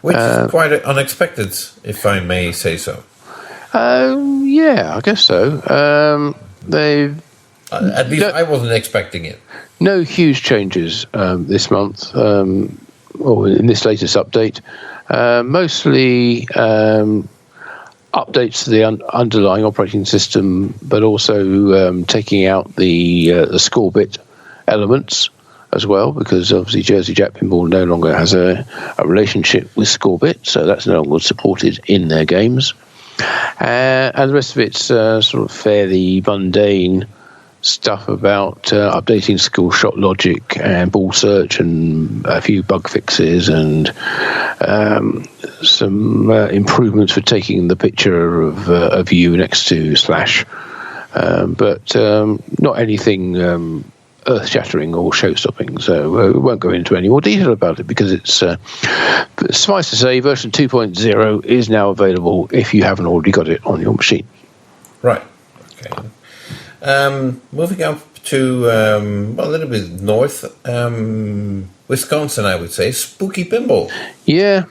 Which is quite unexpected, if I may say so. Yeah, I guess so. At least I wasn't expecting it. No huge changes this month, or in this latest update. Mostly updates to the underlying operating system, but also taking out the score bit elements as well, because obviously Jersey Jack Pinball no longer has a relationship with Scorebit, so that's no longer supported in their games. And the rest of it's sort of fairly mundane stuff about updating skill shot logic and ball search and a few bug fixes and some improvements for taking the picture of you next to Slash. But not anything earth-shattering or show-stopping, so we won't go into any more detail about it, because it's suffice to say, version 2.0 is now available if you haven't already got it on your machine. Right. Okay. Moving up to a little bit north, Wisconsin, I would say, Spooky Pinball. Yeah.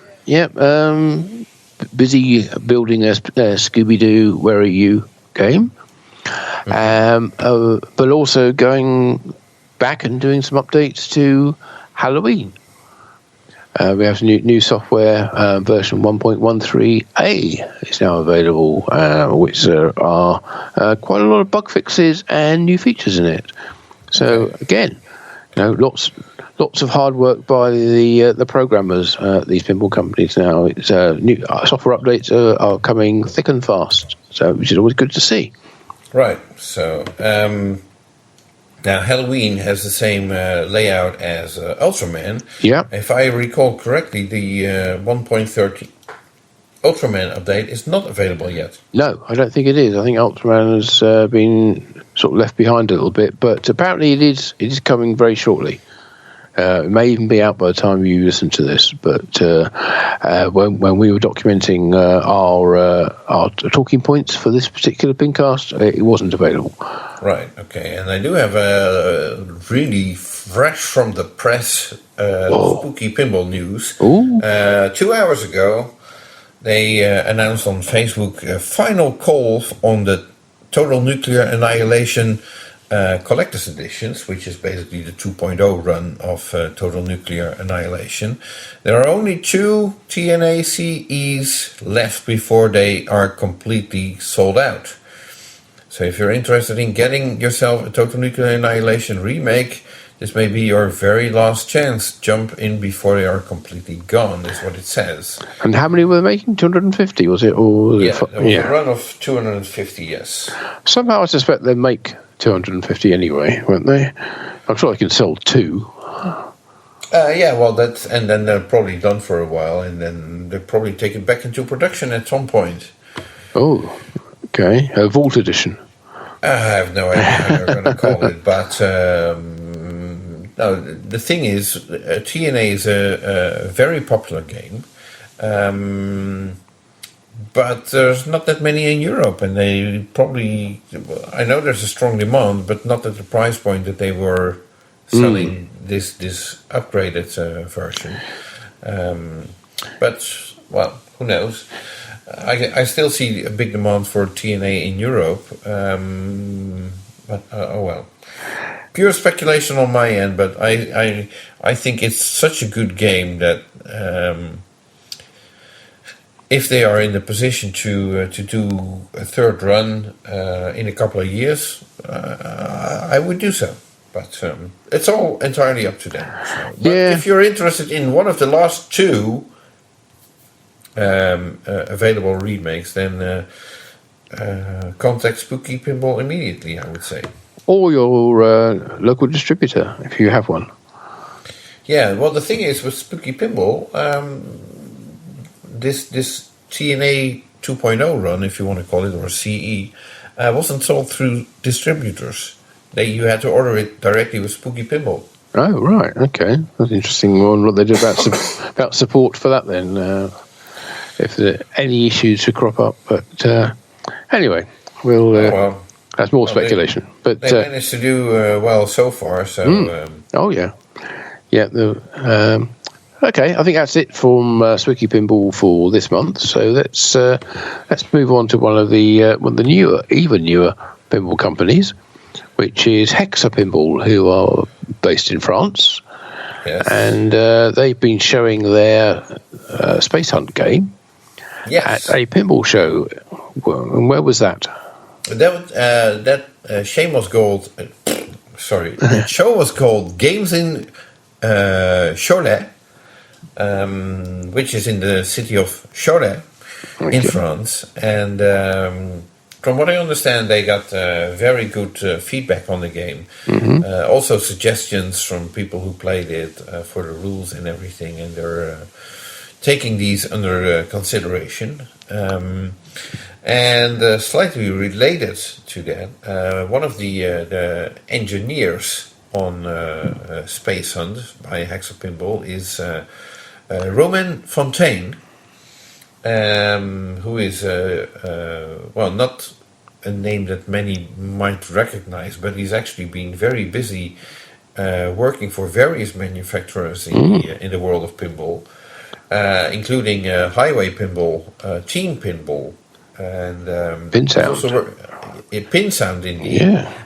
Busy building a Scooby-Doo Where Are You game. But also going back and doing some updates to Halloween. We have new software, version 1.13a is now available, which are quite a lot of bug fixes and new features in it. So again, lots of hard work by the programmers at these pinball companies now. It's new software updates are coming thick and fast, so which is always good to see. Right. So now Halloween has the same layout as Ultraman. Yeah. If I recall correctly, the 1.30 Ultraman update is not available yet. No, I don't think it is. I think Ultraman has been sort of left behind a little bit, but apparently it is coming very shortly. It may even be out by the time you listen to this, but when we were documenting our talking points for this particular PINcast, it wasn't available. Right, okay. And I do have a really fresh from the press Spooky Pinball news. 2 hours ago, they announced on Facebook a final call on the Total Nuclear Annihilation Collector's Editions, which is basically the 2.0 run of Total Nuclear Annihilation. There are only 2 TNA CEs left before they are completely sold out. So if you're interested in getting yourself a Total Nuclear Annihilation remake, this may be your very last chance. Jump in before they are completely gone, is what it says. And how many were they making? 250, was it? Or was it a run of 250, yes. Somehow I suspect they'd make 250 anyway, won't they? I'm sure they can sell 2. And then they're probably done for a while, and then they'll probably take it back into production at some point. Oh, okay. A Vault Edition. I have no idea how they're going to call it, but no, the thing is, TNA is a very popular game, but there's not that many in Europe, and they probably, I know there's a strong demand, but not at the price point that they were selling this upgraded version. But well, who knows? I still see a big demand for TNA in Europe, but oh well. Pure speculation on my end, but I think it's such a good game that if they are in the position to do a third run in a couple of years, I would do so. But it's all entirely up to them. So. But if you're interested in one of the last two available remakes, then contact Spooky Pinball immediately, I would say. Or your local distributor, if you have one. Yeah, well, the thing is with Spooky Pinball, this TNA 2.0 run, if you want to call it, or CE, wasn't sold through distributors. You had to order it directly with Spooky Pinball. Oh, right, okay. That's interesting. What they do about support for that then, if there are any issues to crop up. But anyway, that's more speculation. But they managed to do well so far. So. Oh yeah, yeah. Okay, I think that's it from Spooky Pinball for this month. So let's move on to one of the newer, even newer pinball companies, which is Hexa Pinball, who are based in France. Yes. And they've been showing their Space Hunt game at a pinball show. And where was that? That show was called Games in Cholet, which is in the city of Cholet in France. And from what I understand, they got very good feedback on the game. Mm-hmm. Also suggestions from people who played it for the rules and everything, and they're taking these under consideration. And slightly related to that, one of the engineers on Space Hunt by Hexa Pinball is Romain Fontaine, who is, not a name that many might recognize, but he's actually been very busy working for various manufacturers in the world of pinball, including Highway Pinball, Team Pinball, and Pinsound. Pinsound indeed,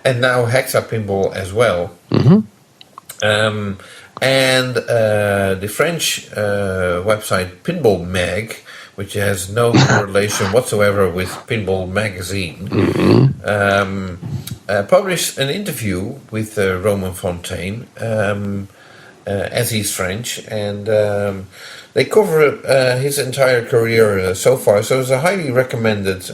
and now Hexa Pinball as well. Mm-hmm. And the French website Pinball Mag, which has no correlation whatsoever with Pinball Magazine, published an interview with Romain Fontaine, as he's French, and they cover his entire career so far. So it's a highly recommended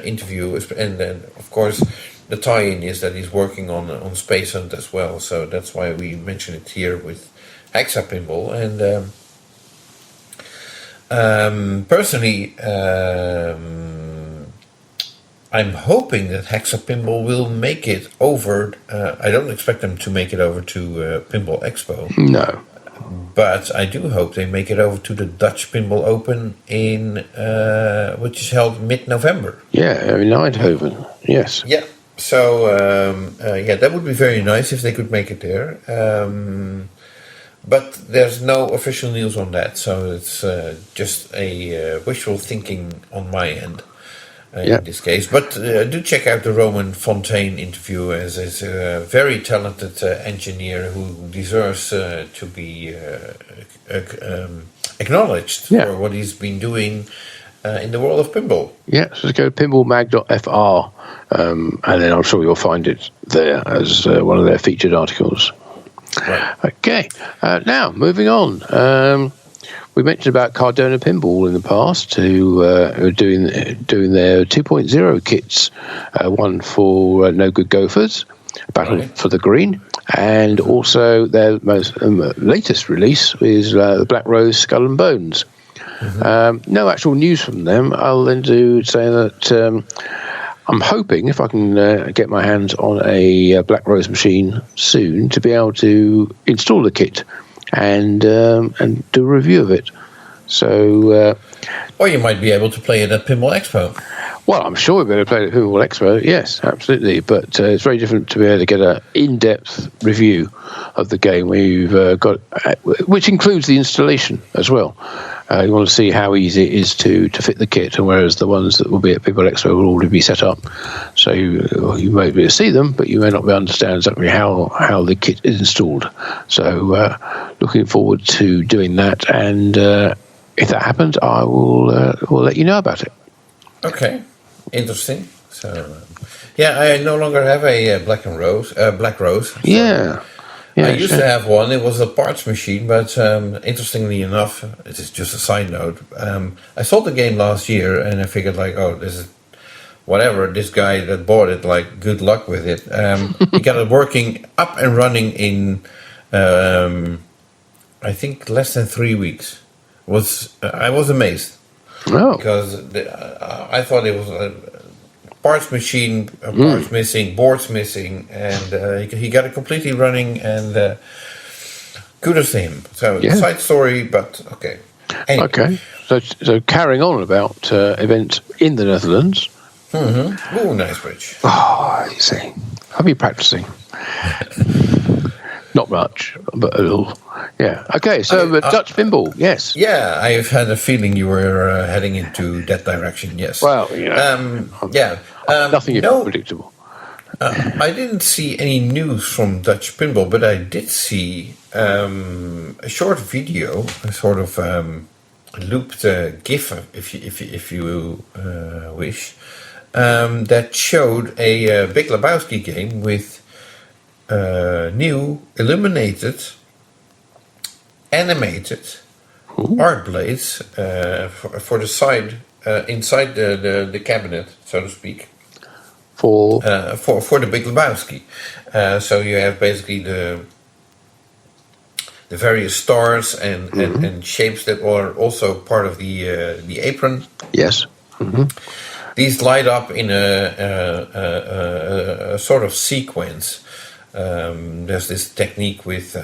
interview, and then, of course, the tie-in is that he's working on Space Hunt as well. So that's why we mention it here with Hexa Pinball. And personally, I'm hoping that Hexa Pinball will make it over. I don't expect them to make it over to Pinball Expo. No. But I do hope they make it over to the Dutch Pinball Open which is held mid-November. Yeah, in Eindhoven. Yes. Yeah. So that would be very nice if they could make it there. But there's no official news on that, so it's just a wishful thinking on my end in this case. But do check out the Romain Fontaine interview, as he's a very talented engineer who deserves to be acknowledged for what he's been doing in the world of pinball. Yeah, so go to pinballmag.fr, and then I'm sure you'll find it there as one of their featured articles. Right. Okay, now moving on. We mentioned about Cardona Pinball in the past, who are doing their 2.0 kits. One for No Good Gophers, Battle for the Green, and also their most latest release is the Black Rose Skull and Bones. Mm-hmm. No actual news from them, other than to say that I'm hoping, if I can get my hands on a Black Rose machine soon, to be able to install the kit and do a review of it. So Or you might be able to play it at Pinball Expo. Well, I'm sure we're going to play it at Pinball Expo. Yes, absolutely. But it's very different to be able to get an in-depth review of the game where you've got, which includes the installation as well. You want to see how easy it is to fit the kit, and whereas the ones that will be at Pinball Expo will already be set up. So you may be able to see them, but you may not be able to understand exactly how the kit is installed. So looking forward to doing that, and if that happens, I will let you know about it. Okay, interesting. So, I no longer have a black rose. So Yeah, I used to have one. It was a parts machine, but interestingly enough, it is just a side note. I sold the game last year, and I figured this is whatever. This guy that bought it, good luck with it. He got it working up and running in, I think, less than 3 weeks. I was amazed. Oh. Because I thought it was a parts machine, parts missing, boards missing, and he got it completely running, and kudos to him. So, side story, but okay. Anyway. Okay, so carrying on about events in the Netherlands. Mm-hmm. Ooh, nice bridge. Oh, you see. I've been practicing. Not much, but a little. Yeah. Okay, so Dutch Pinball, yes. Yeah, I've had a feeling you were heading into that direction, yes. Well, nothing is predictable. I didn't see any news from Dutch Pinball, but I did see a short video, a sort of looped GIF, if you wish, that showed a Big Lebowski game with new illuminated, animated art blades for the side inside the cabinet, so to speak. For the Big Lebowski, so you have basically the various stars and shapes that are also part of the apron. Yes. Mm-hmm. These light up in a sort of sequence. There's this technique with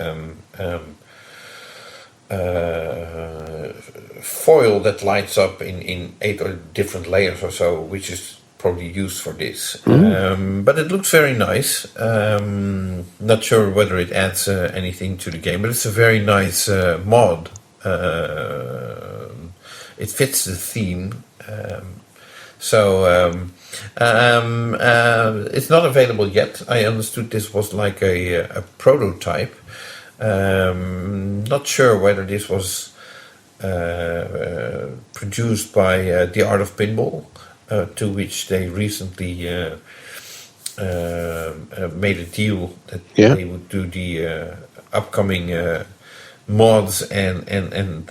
foil that lights up in 8 or different layers or so, which is probably used for this. But it looks very nice. Not sure whether it adds anything to the game, but it's a very nice mod. It fits the theme. It's not available yet. I understood this was like a prototype. Not sure whether this was produced by The Art of Pinball, to which they recently made a deal that they would do the upcoming mods and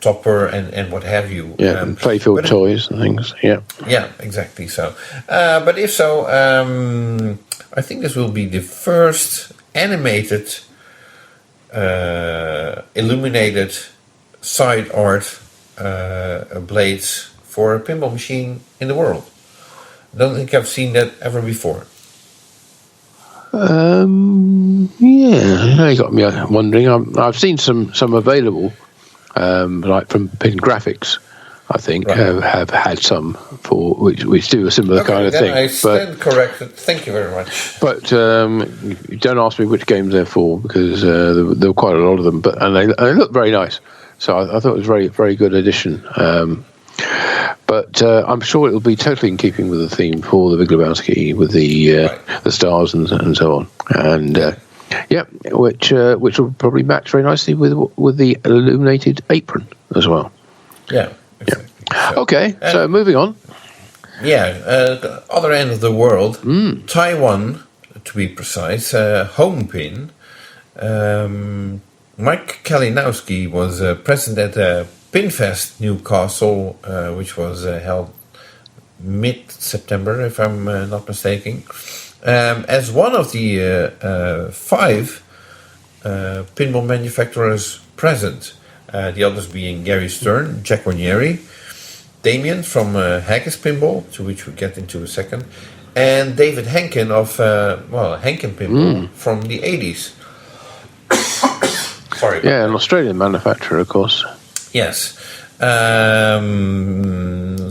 topper and what have you. Yeah, and playfield toys and things. Yeah. Yeah, exactly. So, but if so, I think this will be the first animated, illuminated side art blades for a pinball machine in the world. I don't think I've seen that ever before. Yeah, you got me wondering. I've seen some available, like from Pin Graphics, I think, have had some for which do a similar kind of thing. I stand corrected. Thank you very much. But you don't ask me which games they're for, because there were quite a lot of them. But they look very nice. So I thought it was a very, very good addition. But I'm sure it'll be totally in keeping with the theme for the Big Lebowski, with the stars and so on, and which will probably match very nicely with the illuminated apron as well. Yeah. Exactly. So, okay, so moving on. Yeah, the other end of the world, Taiwan, to be precise, home pin. Mike Kalinowski was present at PinFest Newcastle, which was held mid-September, if I'm not mistaken, as one of the 5 pinball manufacturers present. The others being Gary Stern, Jack Ranieri, Damien from Haggis Pinball, to which we'll get into a second, and David Henkin of Henkin Pinball from the 80s. Sorry. Yeah, an Australian manufacturer, of course. Yes.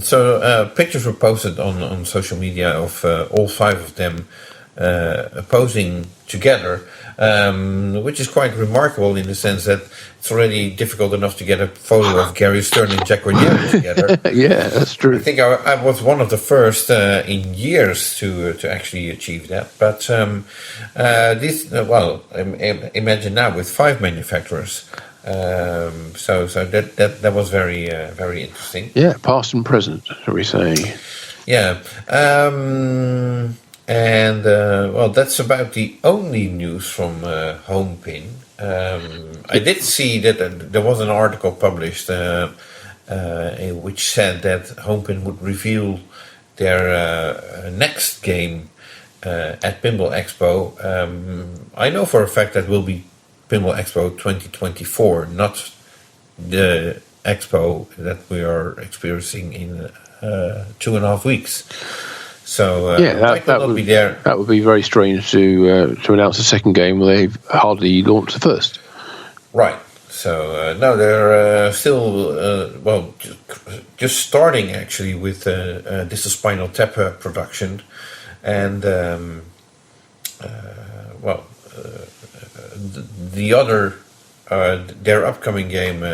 So pictures were posted on social media of all 5 of them posing together, which is quite remarkable in the sense that it's already difficult enough to get a photo of Gary Stern and Jack Raniere together. Yeah, that's true. I think I was one of the first in years to actually achieve that. But imagine now with 5 manufacturers. So that was very very interesting. Yeah, past and present, shall we say? Yeah. That's about the only news from HomePin. I did see that there was an article published which said that HomePin would reveal their next game at Pinball Expo. I know for a fact that will be Pinball Expo 2024, not the expo that we are experiencing in 2.5 weeks. So that would be there. That would be very strange to announce a second game where they've hardly launched the first. Right. So no, they're still just starting actually with this is Spinal Tap production, and the other. Their upcoming game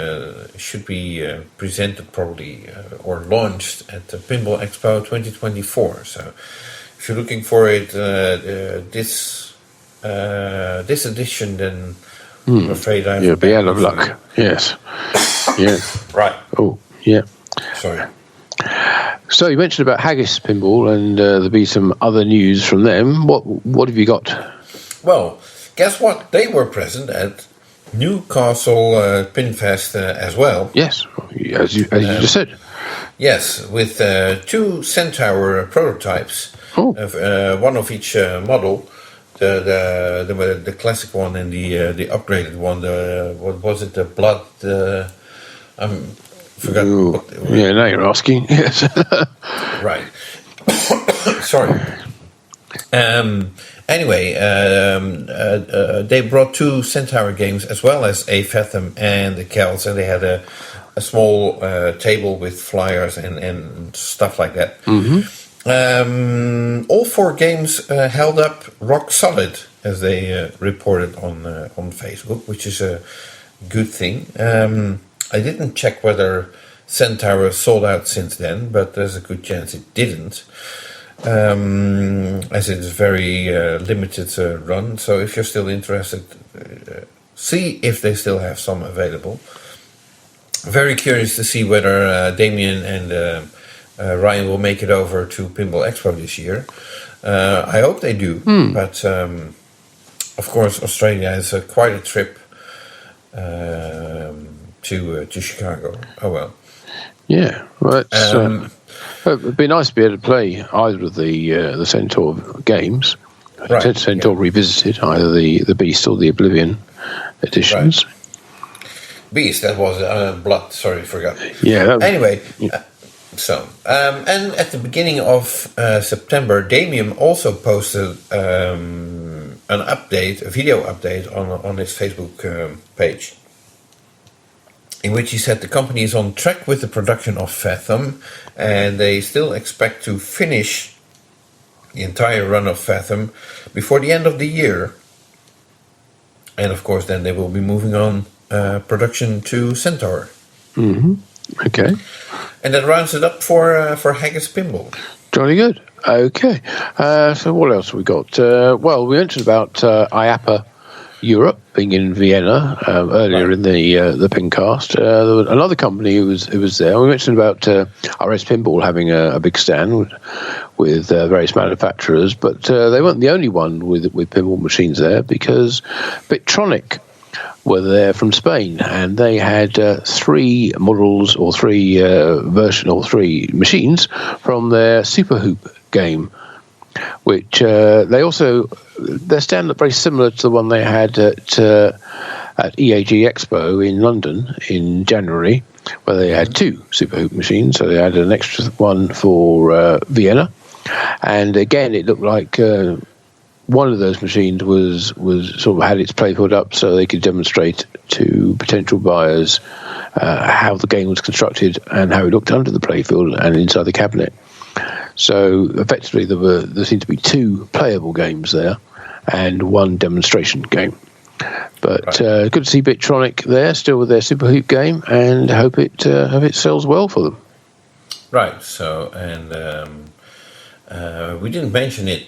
should be presented probably or launched at the Pinball Expo 2024. So, if you're looking for it, this edition, then I'm afraid you'll be out of luck. Yes. Yeah. Right. Oh, yeah. Sorry. So you mentioned about Haggis Pinball, and there'll be some other news from them. What have you got? Well, guess what? They were present at Newcastle Pinfest as well. Yes, as you just said. Yes, with 2 Centaur prototypes, one of each model. The classic one and the upgraded one. What was it? The blood. I forgot. Yeah, now you're asking. Yes. Right. Sorry. Anyway, they brought 2 Centaur games as well as a Fathom and the Celts, and they had a small table with flyers and stuff like that. Mm-hmm. All 4 games held up rock solid, as they reported on Facebook, which is a good thing. I didn't check whether Centaur sold out since then, but there's a good chance it didn't. As it is very limited run, so if you're still interested, see if they still have some available. Very curious to see whether Damien and Ryan will make it over to Pinball Expo this year. I hope they do, but of course Australia is quite a trip to Chicago. Oh well. Yeah, well, it'd be nice to be able to play either of the Centaur games. Right. Centaur Revisited, either the Beast or the Oblivion editions. Right. Beast, that was Blood. Sorry, forgot. Yeah. Anyway, and at the beginning of September, Damien also posted a video update on his Facebook page, in which he said the company is on track with the production of Fathom, and they still expect to finish the entire run of Fathom before the end of the year. And of course, then they will be moving on production to Centaur. Mm-hmm. Okay. And that rounds it up for Haggis Pinball. Jolly good. Okay. So what else have we got? Well, we mentioned about IAPA Europe being in Vienna earlier in the PINcast. There was another company who was there. We mentioned about RS Pinball having a big stand with various manufacturers, but they weren't the only one with pinball machines there, because Bittronic were there from Spain, and they had 3 models or 3 machines from their Super Hoop game, which their stand looked very similar to the one they had at EAG Expo in London in January, where they had 2 Super Hoop machines. So they had an extra one for Vienna, and again it looked like one of those machines was sort of had its playfield up so they could demonstrate to potential buyers how the game was constructed and how it looked under the playfield and inside the cabinet. So effectively, there seemed to be 2 playable games there and 1 demonstration game. But good to see Bitronic there, still with their Super Hoop game, and hope it sells well for them. Right. So, and we didn't mention it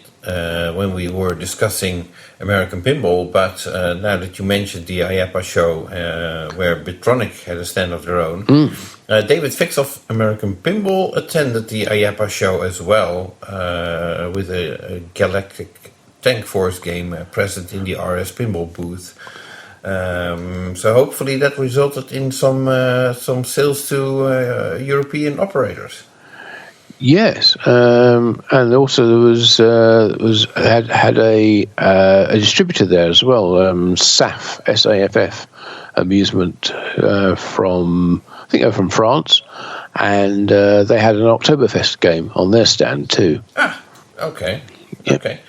when we were discussing American Pinball, but now that you mentioned the IAPA show where Bitronic had a stand of their own, David Fix of American Pinball attended the IAPA show as well with a Galactic Tank Force game present in the RS Pinball booth. So hopefully that resulted in some sales to European operators. Yes, and also there was a distributor there as well, SAF SAFF Amusement from France, and they had an Oktoberfest game on their stand too. Okay, Yep. okay.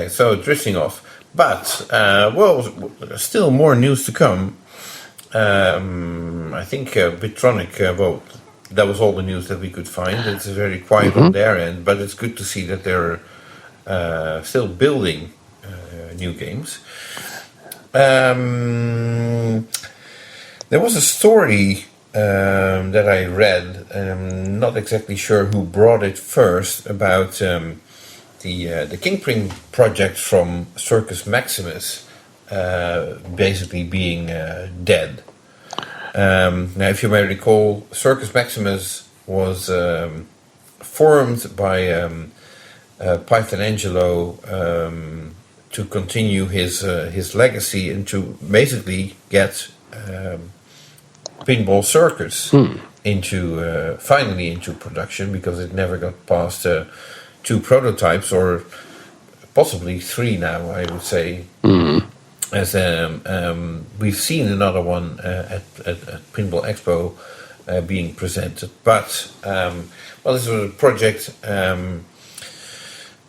So drifting off, but still more news to come. I think Bitronic. That was all the news that we could find. It's very quiet on their end, but it's good to see that they're still building new games. There was a story that I read, and I'm not exactly sure who brought it first, about the Kingpin project from Circus Maximus basically being dead. Now, if you may recall, Circus Maximus was formed by Pythonangelo to continue his legacy and to basically get Pinball Circus finally into production, because it never got past 2 prototypes, or possibly 3 now, I would say. As we've seen another one at Pinball Expo being presented, but this was a project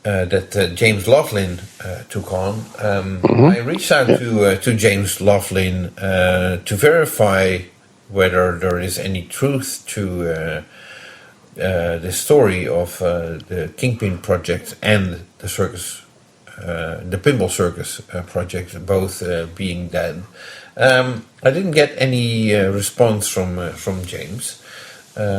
that James Laughlin took on. I reached out to James Laughlin to verify whether there is any truth to the story of the Kingpin project and the circus. The Pinball Circus project, both being dead. I didn't get any response from James, but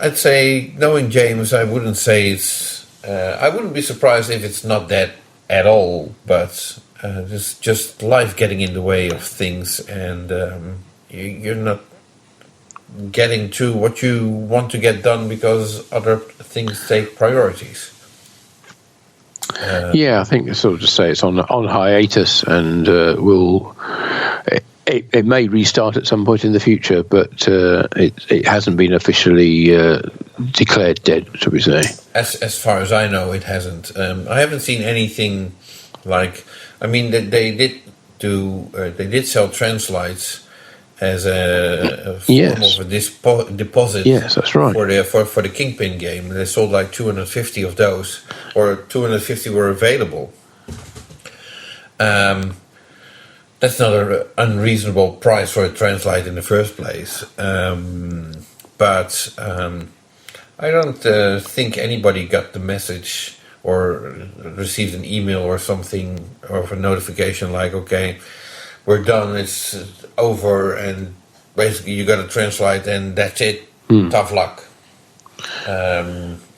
I'd say, knowing James, I wouldn't say it's. I wouldn't be surprised if it's not dead at all, but there's just life getting in the way of things, and you're not getting to what you want to get done because other things take priorities. I think it's sort of to say it's on hiatus, and it may restart at some point in the future, but it hasn't been officially declared dead, shall we say? As far as I know, it hasn't. I haven't seen anything like. I mean, they did sell translights as a form of a deposit. Yes, that's right. For the Kingpin game. They sold like 250 of those, or 250 were available. That's not an unreasonable price for a translite in the first place. But I don't think anybody got the message or received an email or something, or a notification like, okay, we're done, it's over, and basically you got to translate and that's it. Tough luck.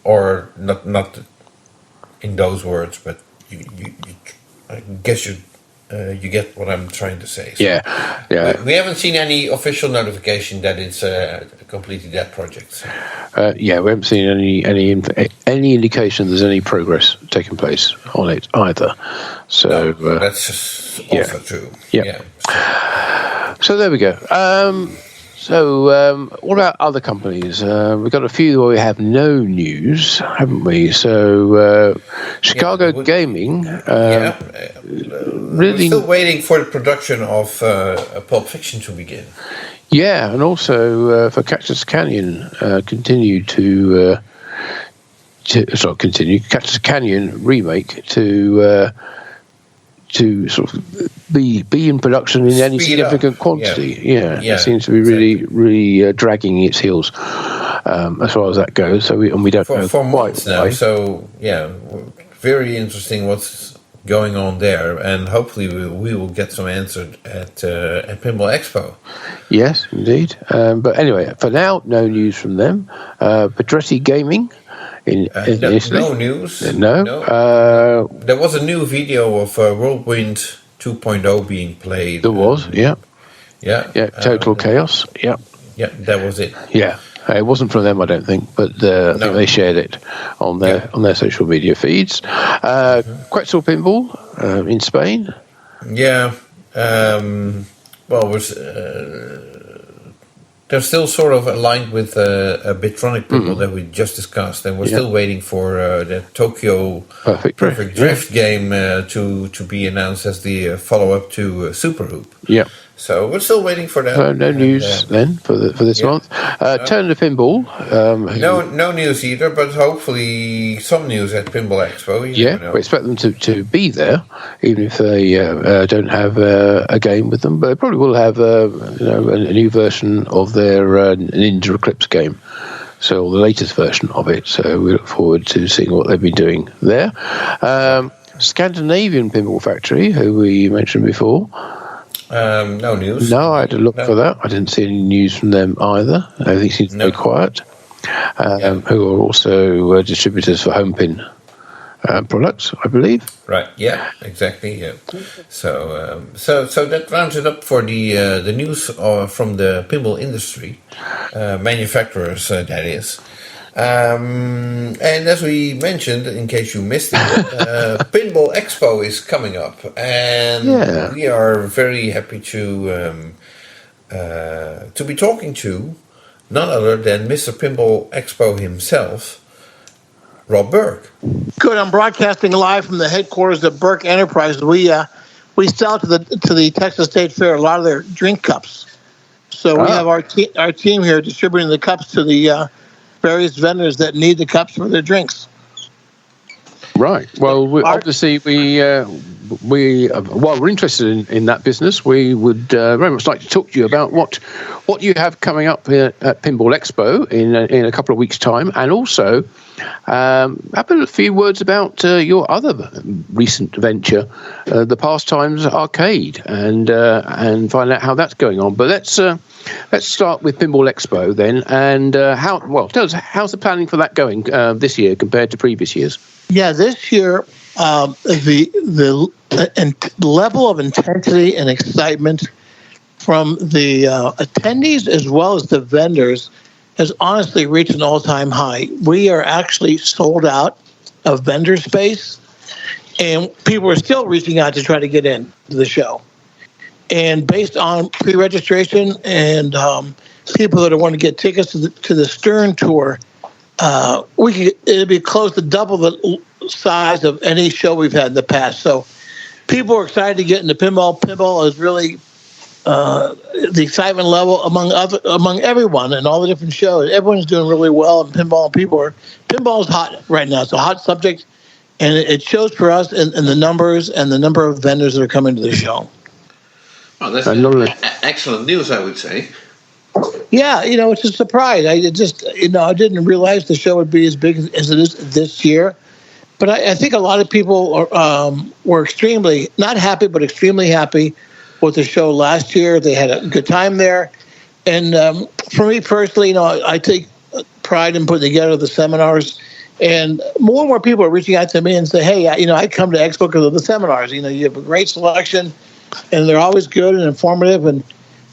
Or not in those words, but you I guess you get what I'm trying to say. So Yeah. we haven't seen any official notification that it's a completely dead project. So. We haven't seen any indication there's any progress taking place on it either. So that's also true. Yeah. So there we go. What about other companies? We've got a few where we have no news, haven't we? So Chicago Gaming. We're still waiting for the production of Pulp Fiction to begin. Yeah, and also for Cactus Canyon, Cactus Canyon remake to sort of be in production in any significant quantity. Yeah. It seems to be really dragging its heels as far as that goes. So we don't know for quite months now. So very interesting what's going on there, and hopefully we will get some answers at Pinball Expo. Yes, indeed. But anyway, for now, no news from them. Pedretti Gaming. No news. No. There was a new video of Whirlwind 2.0 being played. There was, yeah. Total Chaos, yeah. Yeah, that was it. Yeah, it wasn't from them, I don't think, but I think they shared it on their social media feeds. Quetzal Pinball in Spain. Yeah. They're still sort of aligned with a Bitronic Pinball that we just discussed, and we're still waiting for the Tokyo Perfect Drift game to be announced as the follow-up to Super Hoop. Yeah. So we're still waiting for that. No news then for this month. Turn to Pinball. No news either, but hopefully some news at Pinball Expo. We expect them to be there, even if they don't have a game with them. But they probably will have a new version of their Ninja Eclipse game. So the latest version of it. So we look forward to seeing what they've been doing there. Scandinavian Pinball Factory, who we mentioned before. No news. No, I had to look for that. I didn't see any news from them either. Everything seems very quiet. Who are also distributors for Homepin products, I believe. Right. Yeah. Exactly. Yeah. So that rounds it up for the news from the pinball industry, manufacturers. That is. And as we mentioned, in case you missed it, Pinball Expo is coming up, and we are very happy to be talking to none other than Mr. Pinball Expo himself, Rob Burke. Good. I'm broadcasting live from the headquarters of Burke Enterprises. We sell to the Texas State Fair a lot of their drink cups, so we have our team here distributing the cups to the various vendors that need the cups for their drinks. Right. Well, obviously, while we're interested in that business, we would very much like to talk to you about what you have coming up at Pinball Expo in a couple of weeks' time, and also have a few words about your other recent venture, the Pastimes Arcade, and find out how that's going on. But let's start with Pinball Expo then, and tell us, how's the planning for that going this year compared to previous years? Yeah, this year the level of intensity and excitement from the attendees as well as the vendors has honestly reached an all-time high. We are actually sold out of vendor space, and people are still reaching out to try to get into the show. And based on pre-registration and people that want to get tickets to the Stern Tour, it'd be close to double the size of any show we've had in the past. So people are excited to get into pinball. Pinball is really the excitement level among everyone and all the different shows. Everyone's doing really well in pinball. Pinball is hot right now. It's a hot subject, and it shows for us in the numbers and the number of vendors that are coming to the show. Oh, that's excellent news, I would say. Yeah, it's a surprise. I didn't realize the show would be as big as it is this year. But I think a lot of people were extremely, not happy, but extremely happy with the show last year. They had a good time there. And for me personally, I take pride in putting together the seminars. And more people are reaching out to me and say, hey, I come to Expo because of the seminars. You have a great selection, and they're always good and informative. And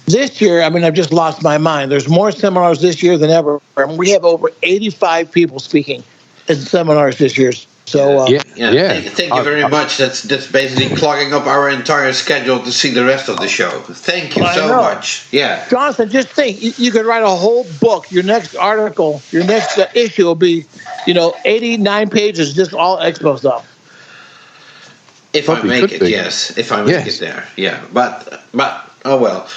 this year, I've just lost my mind. There's more seminars this year than ever. We have over 85 people speaking in seminars this year. So Thank you very much. That's basically clogging up our entire schedule to see the rest of the show. Thank you so much. Yeah, Jonathan, just think, you could write a whole book. Your next article, your next issue will be, 89 pages, just all Expo stuff. If I make it, yes. If I make it there, yeah. But Oh, well.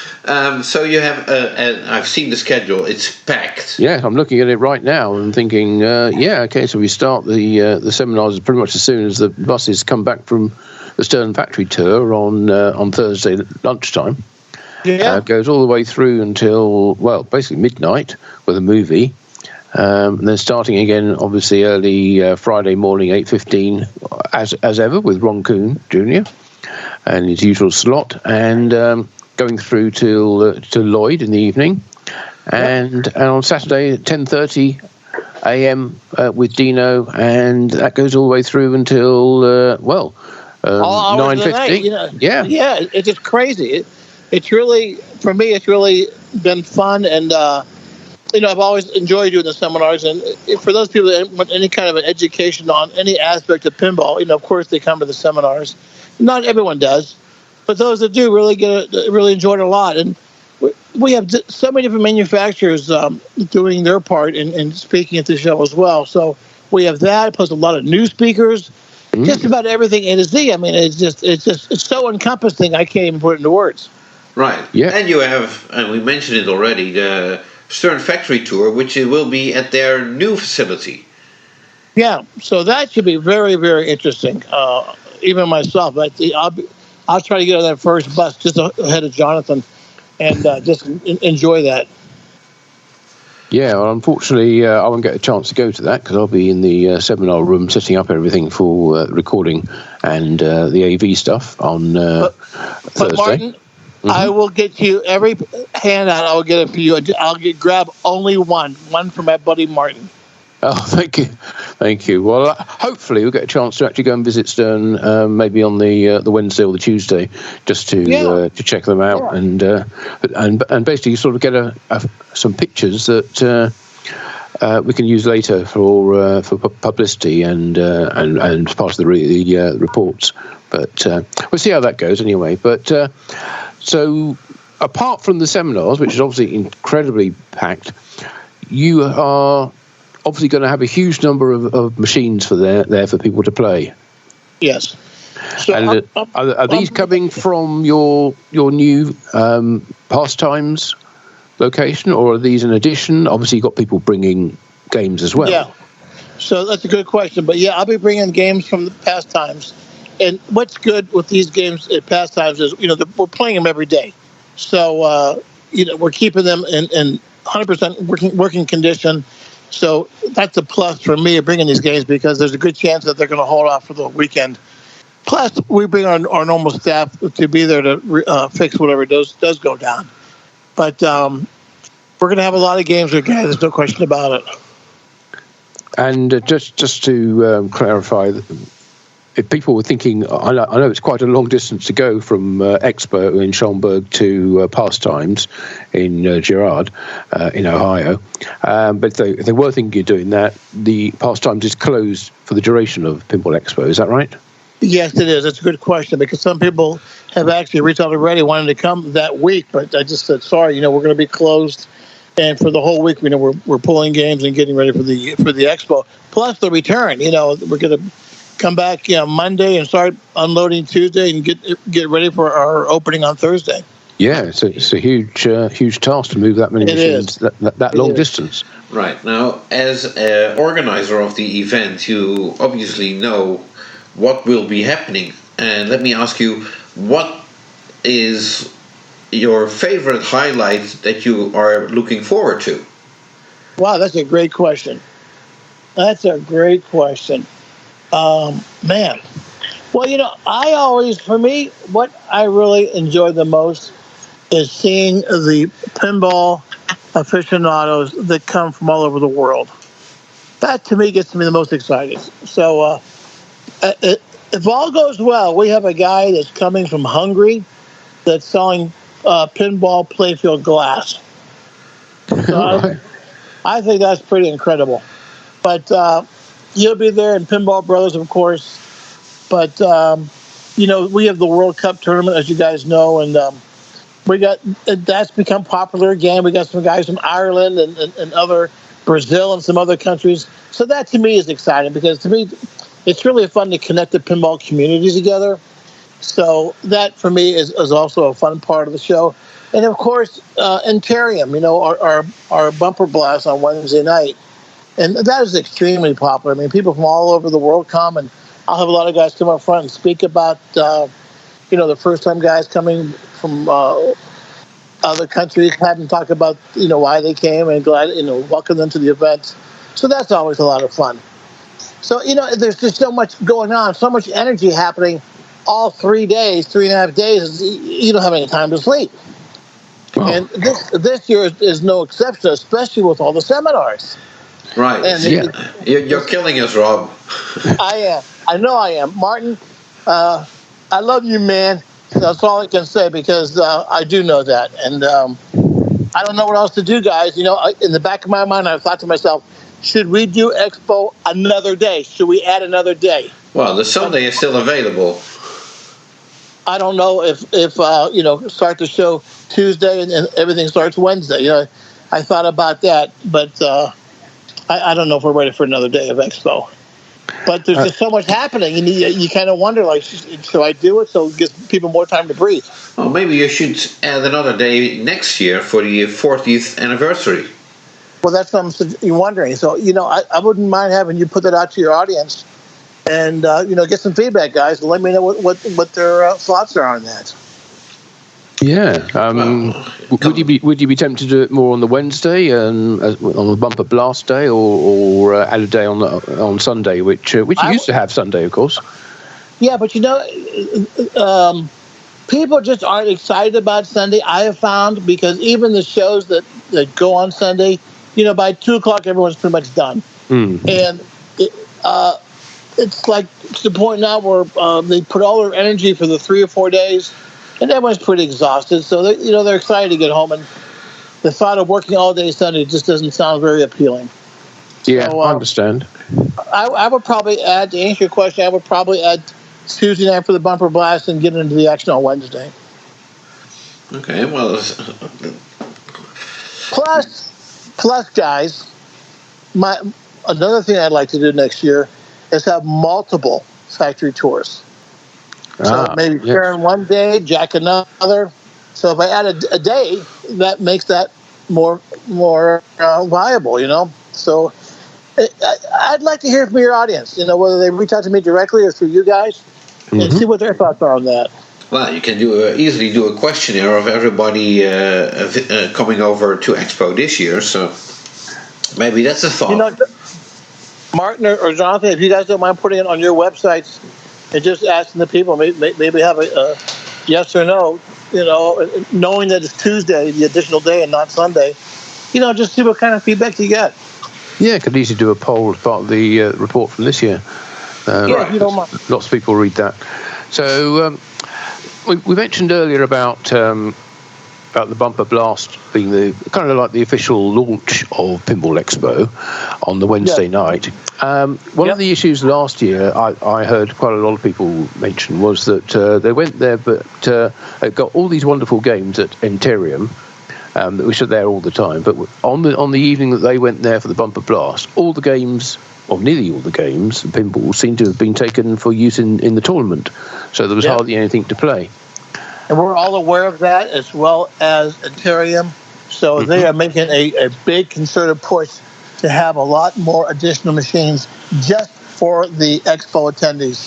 So you have, and I've seen the schedule, it's packed. Yeah, I'm looking at it right now and thinking, okay, so we start the seminars pretty much as soon as the buses come back from the Stern factory tour on Thursday lunchtime. Yeah. Goes all the way through until, well, basically midnight with a movie. And then starting again, obviously, early Friday morning, 8:15, as ever, with Ron Kuhn Jr. and his usual slot, and going through till Lloyd in the evening, and on Saturday at 10:30 a.m. With Dino, and that goes all the way through until 9:50. Yeah, it's just crazy. It's really, for me, it's really been fun, and I've always enjoyed doing the seminars. And for those people that want any kind of an education on any aspect of pinball, of course they come to the seminars. Not everyone does, but those that do really really enjoy it a lot. And we have so many different manufacturers doing their part in speaking at the show as well. So we have that, plus a lot of new speakers, just about everything A to Z. I mean, it's so encompassing. I can't even put it into words. Right. Yeah. And you have, and we mentioned it already, the Stern Factory Tour, which will be at their new facility. Yeah, so that should be very, very interesting. Even myself, I'll try to get on that first bus just ahead of Jonathan, and just enjoy that. Yeah, well, unfortunately, I won't get a chance to go to that because I'll be in the seminar room setting up everything for recording and the AV stuff on Thursday. But Martin, I will get you every handout. I will get it for you. I'll grab only one from my buddy Martin. Oh, thank you. Well, hopefully we'll get a chance to actually go and visit Stern, maybe on the Wednesday or the Tuesday, just to check them out and basically sort of get some pictures that we can use later for publicity and part of the reports. But we'll see how that goes anyway. But so apart from the seminars, which is obviously incredibly packed, you are obviously going to have a huge number of machines there for people to play. Yes. So and are these coming from your new pastimes location, or are these in addition? Obviously, you've got people bringing games as well. Yeah. So that's a good question. But yeah, I'll be bringing games from the pastimes. And what's good with these games at pastimes is, we're playing them every day. So, we're keeping them in 100% working condition. So that's a plus for me of bringing these games, because there's a good chance that they're going to hold off for the weekend. Plus, we bring our normal staff to be there to fix whatever does go down. But we're going to have a lot of games with guys. There's no question about it. And just to clarify, if people were thinking, I know it's quite a long distance to go from Expo in Schaumburg to Pastimes in Girard in Ohio, but if they were thinking of doing that, the Pastimes is closed for the duration of Pinball Expo. Is that right? Yes, it is. That's a good question, because some people have actually reached out already wanting to come that week, but I just said, sorry, we're going to be closed. And for the whole week, we're pulling games and getting ready for the Expo. Plus the return, we're going to come back Monday and start unloading Tuesday and get ready for our opening on Thursday. Yeah, it's a huge task to move that many machines that long distance. Right. Now, as an organizer of the event, you obviously know what will be happening. And let me ask you, what is your favorite highlight that you are looking forward to? Wow, that's a great question. Man. Well, for me, what I really enjoy the most is seeing the pinball aficionados that come from all over the world. That, to me, gets me the most excited. So, if all goes well, we have a guy that's coming from Hungary that's selling pinball playfield glass. So I think that's pretty incredible. But you'll be there in Pinball Brothers, of course. But, we have the World Cup tournament, as you guys know, and that's become popular again. We got some guys from Ireland and other Brazil and some other countries. So that, to me, is exciting, because to me, it's really fun to connect the pinball communities together. So that for me is also a fun part of the show. And of course, Interium, our bumper blast on Wednesday night. And that is extremely popular. I mean, people from all over the world come, and I'll have a lot of guys come up front and speak about, the first-time guys coming from other countries, have them talk about, why they came and welcome them to the event. So that's always a lot of fun. So, there's just so much going on, so much energy happening all 3 days, 3.5 days, you don't have any time to sleep. Oh. And this year is no exception, especially with all the seminars. Right. And you're killing us, Rob. I am. I know I am. Martin, I love you, man. That's all I can say, because I do know that. And I don't know what else to do, guys. In the back of my mind, I've thought to myself, should we do Expo another day? Should we add another day? Well, the Sunday is still available. I don't know if start the show Tuesday and everything starts Wednesday. I thought about that, but I don't know if we're ready for another day of Expo. But there's just so much happening, and you kind of wonder, should I do it so it gives people more time to breathe? Well, maybe you should add another day next year for the 40th anniversary. Well, that's what I'm wondering. So, I wouldn't mind having you put that out to your audience and, get some feedback, guys, and let me know what their thoughts are on that. Yeah. Would you be tempted to do it more on the Wednesday and on the bumper blast day, or add a day on Sunday, which you used to have Sunday, of course? Yeah, but people just aren't excited about Sunday. I have found, because even the shows that go on Sunday, by 2:00 everyone's pretty much done, and it's like to the point now where they put all their energy for the 3 or 4 days. And everyone's pretty exhausted, so they're excited to get home. And the thought of working all day Sunday just doesn't sound very appealing. Yeah, so, I understand. I would probably add, to answer your question, I would probably add Tuesday night for the bumper blast and get into the action on Wednesday. Okay, well. Plus, guys, another thing I'd like to do next year is have multiple factory tours. So maybe Karen one day, Jack another. So if I add a day, that makes that more viable, So I'd like to hear from your audience, whether they reach out to me directly or through you guys, and see what their thoughts are on that. Well, you can easily do a questionnaire of everybody coming over to Expo this year. So maybe that's a thought. Martin or Jonathan, if you guys don't mind putting it on your websites, and just asking the people, maybe have a yes or no, knowing that it's Tuesday, the additional day, and not Sunday, just see what kind of feedback you get. Yeah, could easily do a poll as part of the report from this year. If you don't mind. Lots of people read that. So we mentioned earlier about the bumper blast being the kind of like the official launch of Pinball Expo on the Wednesday night. One of the issues last year I heard quite a lot of people mention was that they went there, but they got all these wonderful games at Interium, which are there all the time. But on the evening that they went there for the bumper blast, all the games, or nearly all the games, pinball seemed to have been taken for use in the tournament. So there was hardly anything to play. And we're all aware of that, as well as Interium. So they are making a big concerted push to have a lot more additional machines just for the Expo attendees.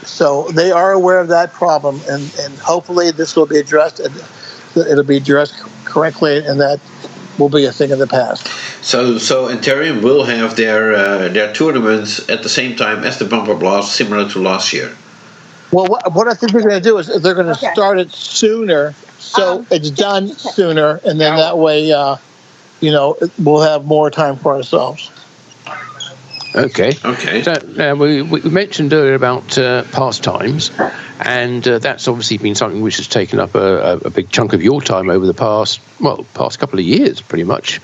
So they are aware of that problem, and hopefully this will be addressed, and it'll be addressed correctly, and that will be a thing of the past. So Interium will have their tournaments at the same time as the bumper blast, similar to last year. Well, what I think they're going to do is they're going to start it sooner, so it's done sooner, and then that way, we'll have more time for ourselves. Okay. So we mentioned earlier about pastimes, and that's obviously been something which has taken up a big chunk of your time over the past couple of years, pretty much,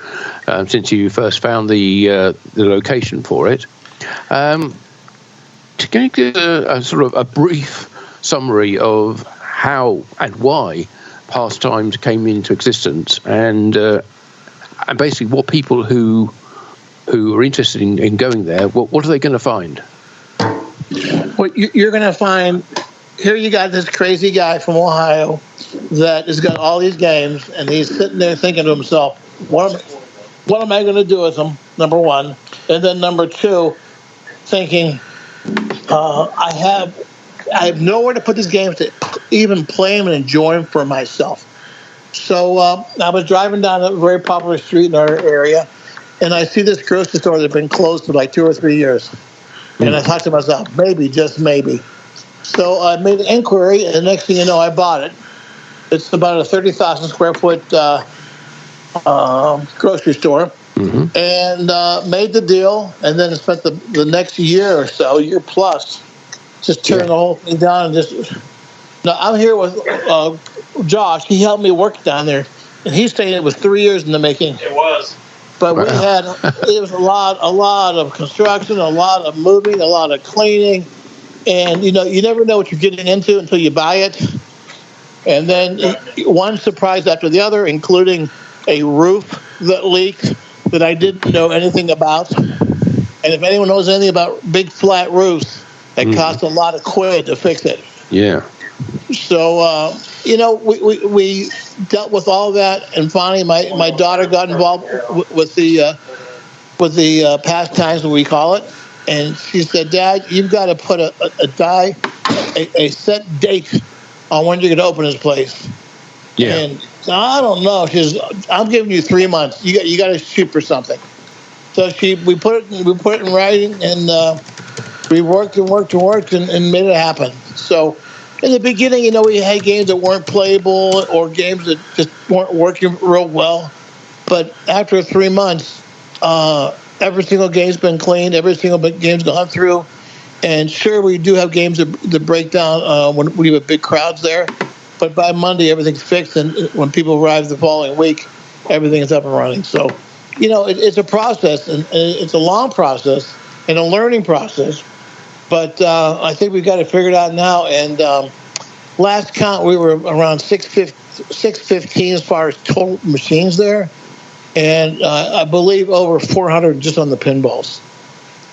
since you first found the location for it. Can you give a sort of a brief summary of how and why pastimes came into existence, and basically what people who are interested in going there, what are they going to find? Well, you're going to find here you got this crazy guy from Ohio that has got all these games, and he's sitting there thinking to himself, what am I going to do with them, number one? And then number two, thinking, I have nowhere to put these games to even play them and enjoy them for myself. So I was driving down a very popular street in our area, and I see this grocery store that had been closed for like 2 or 3 years. And I thought to myself, maybe, just maybe. So I made an inquiry, and the next thing you know, I bought it. It's about a 30,000 square foot grocery store, and made the deal, and then spent the next year or so, year plus, just tearing the whole thing down. And just now I'm here with Josh. He helped me work down there, and he's saying it was 3 years in the making. It was. But we had, it was a lot of construction, a lot of moving, a lot of cleaning. And, you never know what you're getting into until you buy it. And then one surprise after the other, including a roof that leaked that I didn't know anything about. And if anyone knows anything about big flat roofs, it costs a lot of quid to fix it. Yeah. So, we dealt with all that, and finally my daughter got involved with the pastimes, we call it, and she said, Dad, you've got to put a set date on when you're going to open this place. Yeah. And I don't know. She says, I'm giving you 3 months. You got to shoot for something. So we put it in writing, and we worked and made it happen. So in the beginning, we had games that weren't playable or games that just weren't working real well. But after 3 months, every single game's been cleaned. Every single game's gone through. And sure, we do have games that break down when we have big crowds there. But by Monday, everything's fixed. And when people arrive the following week, everything is up and running. So, it's a process, and it's a long process and a learning process. But I think we've got it figured out now. And last count, we were around 615 as far as total machines there. And I believe over 400 just on the pinballs.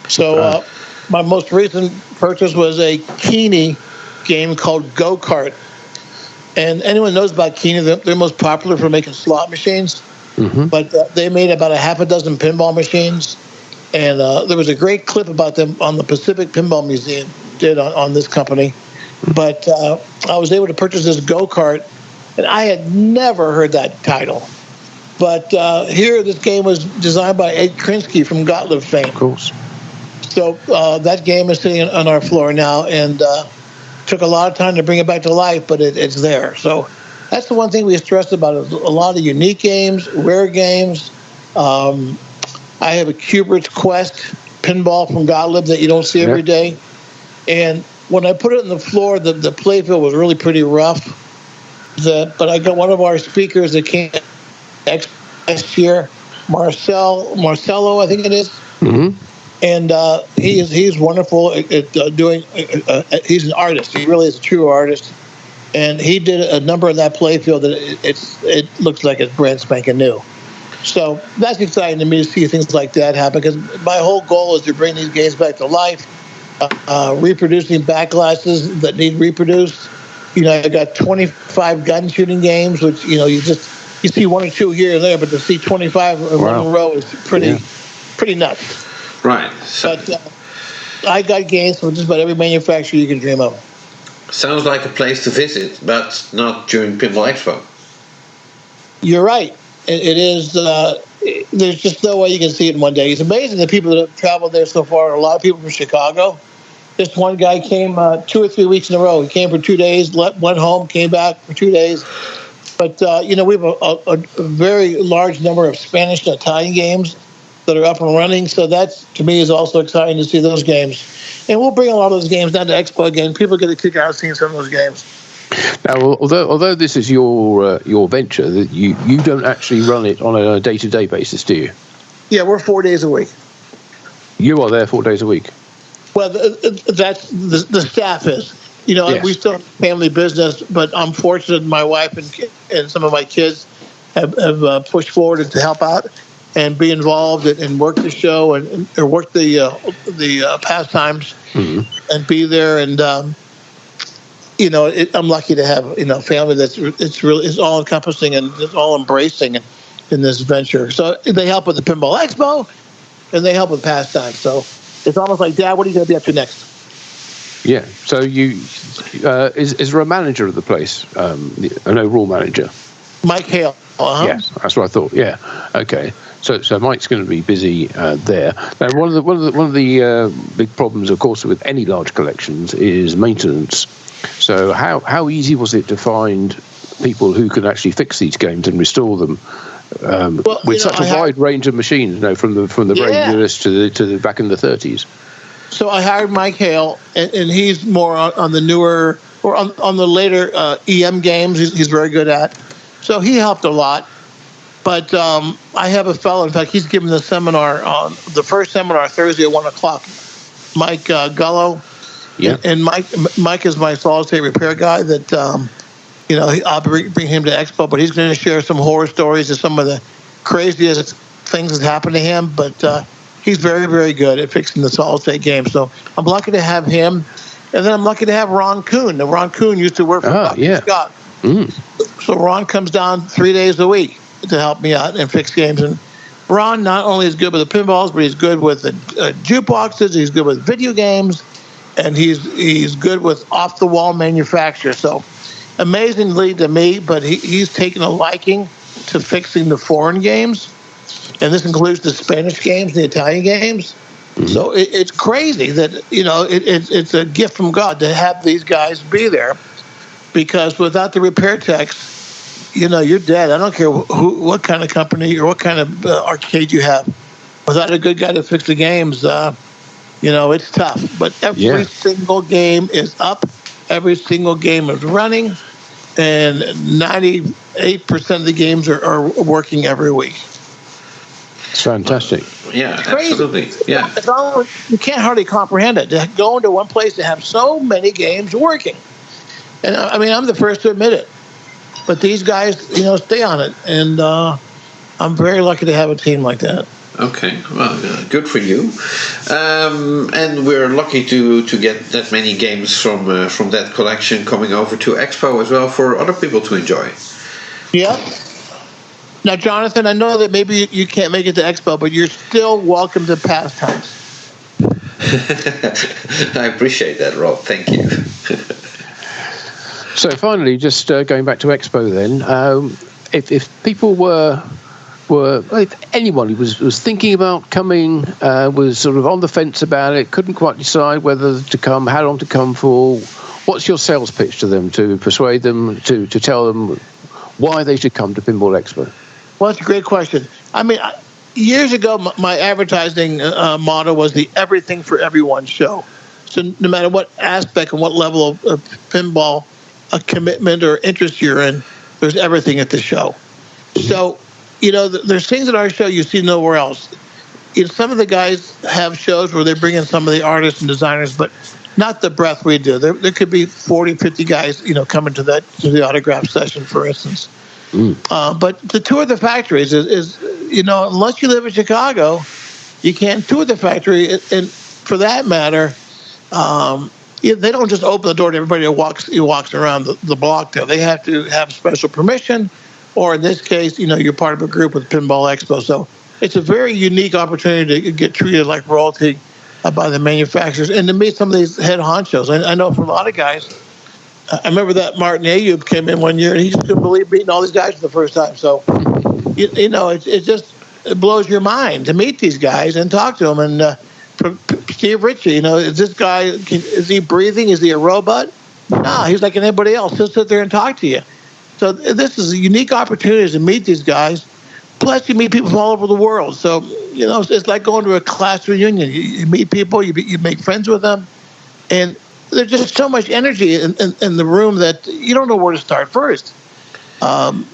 So my most recent purchase was a Keeney game called Go-Kart. And anyone knows about Keeney, they're most popular for making slot machines. But they made about a half a dozen pinball machines. And there was a great clip about them on the Pacific Pinball Museum did on this company. But I was able to purchase this Go-Kart, and I had never heard that title. But here, this game was designed by Ed Krinsky from Gottlieb fame. Of course. So that game is sitting on our floor now, and took a lot of time to bring it back to life, but it's there. So that's the one thing we stress about is a lot of unique games, rare games. I have a Kubert's Quest pinball from Gottlieb that you don't see every day. And when I put it on the floor, the playfield was really pretty rough. But I got one of our speakers that came last year, Marcelo, I think it is. And he's wonderful at doing. He's an artist. He really is a true artist. And he did a number of that playfield that it looks like it's brand spanking new. So that's exciting to me to see things like that happen, because my whole goal is to bring these games back to life, reproducing back glasses that need reproduced. I got 25 gun shooting games, which, you see 1 or 2 here and there, but to see 25 in one row is pretty nuts. Right. But I got games from just about every manufacturer you can dream of. Sounds like a place to visit, but not during Pinball Expo. You're right. It is. There's just no way you can see it in one day. It's amazing the people that have traveled there so far. A lot of people from Chicago. This one guy came 2 or 3 weeks in a row. He came for 2 days, went home, came back for 2 days. But, we have a very large number of Spanish and Italian games that are up and running. So that, to me, is also exciting to see those games. And we'll bring a lot of those games down to Expo again. People get a kick out of seeing some of those games. Now, although this is your venture, that you don't actually run it on a day-to-day basis, do you? Yeah, we're 4 days a week. You are there 4 days a week? Well, that's the staff is. Yes. We still have family business, but I'm fortunate my wife and some of my kids have pushed forward to help out and be involved and work the show or work the pastimes and be there. And, I'm lucky to have a family it's all encompassing and it's all embracing in this venture. So they help with the Pinball Expo, and they help with pastime. So it's almost like, Dad, what are you going to be up to next? Yeah. So is there a manager of the place? An overall manager? Mike Hale. Uh-huh. Yes, that's what I thought. Yeah. Okay. So Mike's going to be busy there. Now, one of the big problems, of course, with any large collections is maintenance. So how easy was it to find people who can actually fix these games and restore them with such a wide range of machines? From the very newest to the back in the 30s. So I hired Mike Hale, and he's more on the newer or on the later EM games. He's very good at. So he helped a lot. But I have a fellow, in fact, he's giving the seminar on the first seminar Thursday at 1:00. Mike Gullo. Yeah. And Mike is my solid state repair guy that, I'll bring him to Expo, but he's going to share some horror stories of some of the craziest things that happened to him. But he's very, very good at fixing the solid state games. So I'm lucky to have him. And then I'm lucky to have Ron Kuhn. Now, Ron Kuhn used to work for Scott. Mm. So Ron comes down 3 days a week to help me out and fix games. And Ron not only is good with the pinballs, but he's good with the jukeboxes. He's good with video games, and he's good with off-the-wall manufacture. So amazingly to me, but he's taken a liking to fixing the foreign games, and this includes the Spanish games, the Italian games. Mm-hmm. So it's crazy that it's a gift from God to have these guys be there, because without the repair techs, you're dead. I don't care what kind of company or what kind of arcade you have. Without a good guy to fix the games, it's tough. But every single game is up. Every single game is running. And 98% of the games are working every week. It's fantastic. Yeah, absolutely. Yeah. You can't hardly comprehend it. To go into one place to have so many games working. And I mean, I'm the first to admit it. But these guys, stay on it, and I'm very lucky to have a team like that. Okay, well, good for you. And we're lucky to get that many games from that collection coming over to Expo as well for other people to enjoy. Yeah. Now, Jonathan, I know that maybe you can't make it to Expo, but you're still welcome to Pastimes. I appreciate that, Rob. Thank you. So finally, just going back to Expo then, if people if anyone was thinking about coming, was sort of on the fence about it, couldn't quite decide whether to come, how long to come for, what's your sales pitch to them to persuade them, to tell them why they should come to Pinball Expo? Well, that's a great question. I mean, years ago, my advertising motto was the Everything for Everyone show. So no matter what aspect and what level of pinball a commitment or interest you're in, there's everything at the show. So, there's things at our show you see nowhere else. Some of the guys have shows where they bring in some of the artists and designers, but not the breadth we do. There could be 40, 50 guys, coming to the autograph session, for instance. But to tour the factories is unless you live in Chicago, you can't tour the factory. And for that matter, they don't just open the door to everybody who walks around the block there. They have to have special permission, or in this case, you're part of a group with Pinball Expo. So it's a very unique opportunity to get treated like royalty by the manufacturers and to meet some of these head honchos. I know for a lot of guys, I remember that Martin Ayub came in one year and he just couldn't believe meeting all these guys for the first time. So, it blows your mind to meet these guys and talk to them. And Steve Ritchie, is this guy, is he breathing? Is he a robot? No, he's like anybody else. He'll sit there and talk to you. So this is a unique opportunity to meet these guys. Plus, you meet people from all over the world. So, it's like going to a class reunion. You meet people, you make friends with them. And there's just so much energy in the room that you don't know where to start first. And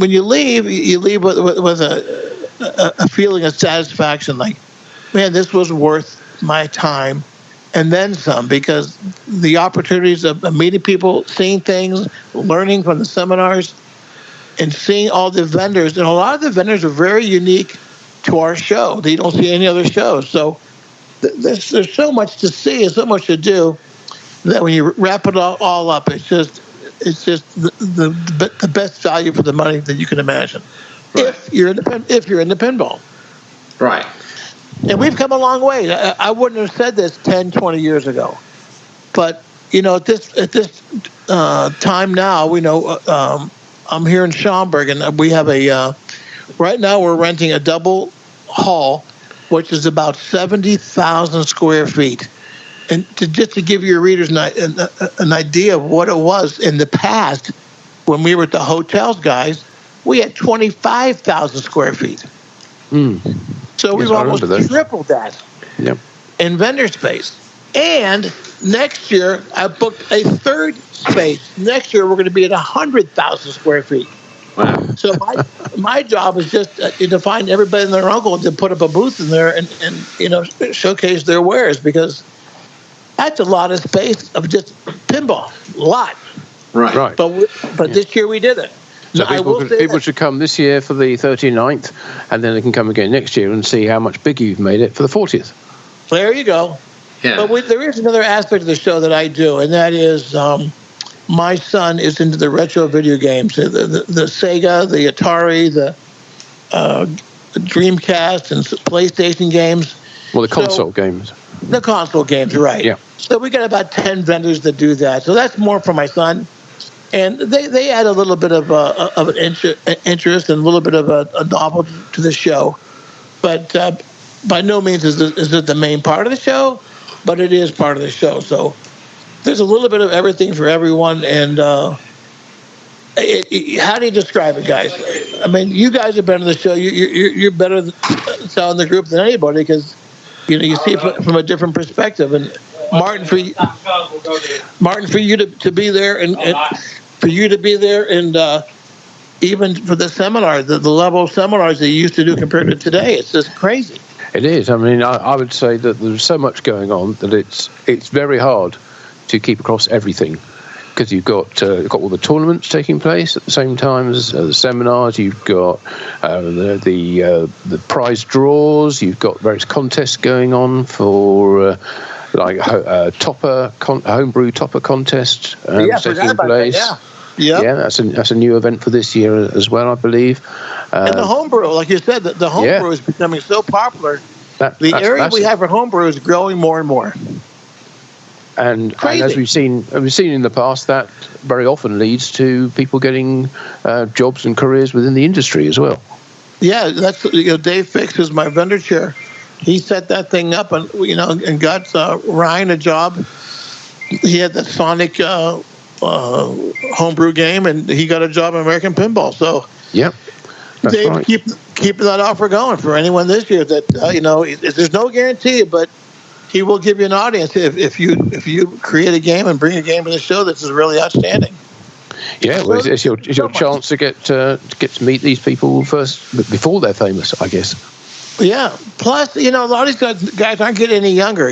when you leave with a feeling of satisfaction, like, man, this was worth my time and then some, because the opportunities of meeting people, seeing things, learning from the seminars, and seeing all the vendors. And a lot of the vendors are very unique to our show. They don't see any other shows. So there's so much to see and so much to do. that when you wrap it all up, it's just the best value for the money that you can imagine. Right. If you're into pinball. Right. And we've come a long way. I wouldn't have said this 10, 20 years ago. But, at this time now, we know I'm here in Schaumburg, and we have right now we're renting a double hall, which is about 70,000 square feet. And just to give your readers an idea of what it was in the past, when we were at the hotels, guys, we had 25,000 square feet. So we've almost tripled that in vendor space. And next year, I booked a third space. Next year, we're going to be at 100,000 square feet. Wow. So my job is just to find everybody and their uncle to put up a booth in there and showcase their wares, because that's a lot of space of just pinball. A lot. Right. But this year we did it. So people should come this year for the 39th, and then they can come again next year and see how much bigger you've made it for the 40th. There you go. Yeah. But there is another aspect of the show that I do, and that is my son is into the retro video games, the Sega, the Atari, the Dreamcast, and PlayStation games. Well, the console games. The console games, right. Yeah. So we got about 10 vendors that do that. So that's more for my son. And they add a little bit of an interest and a little bit of a novelty to the show. But by no means is it the main part of the show, but it is part of the show. So there's a little bit of everything for everyone. And how do you describe it, guys? I mean, you guys have been on the show. You're better selling the group than anybody, because you see it from a different perspective. And Martin, for you to be there and for you to be there, and even for the seminar, the level of seminars that you used to do compared to today, it's just crazy. It is. I mean, I would say that there's so much going on that it's very hard to keep across everything, because you've got all the tournaments taking place at the same time as the seminars. You've got the prize draws. You've got various contests going on for homebrew topper contest taking place. Yeah, that's a new event for this year as well, I believe. And the homebrew, like you said, the homebrew is becoming so popular. The area we have for homebrew is growing more and more. And as we've seen in the past, that very often leads to people getting jobs and careers within the industry as well. Yeah, that's Dave Fix is my vendor chair. He set that thing up, and and got Ryan a job. He had the Sonic homebrew game, and he got a job in American Pinball. So Dave, right. keep that offer going for anyone this year. That there's no guarantee, but he will give you an audience if you create a game and bring a game to the show that's really outstanding. Yeah, well, it's your chance to get to meet these people first before they're famous, I guess. Yeah. Plus, a lot of these guys aren't getting any younger.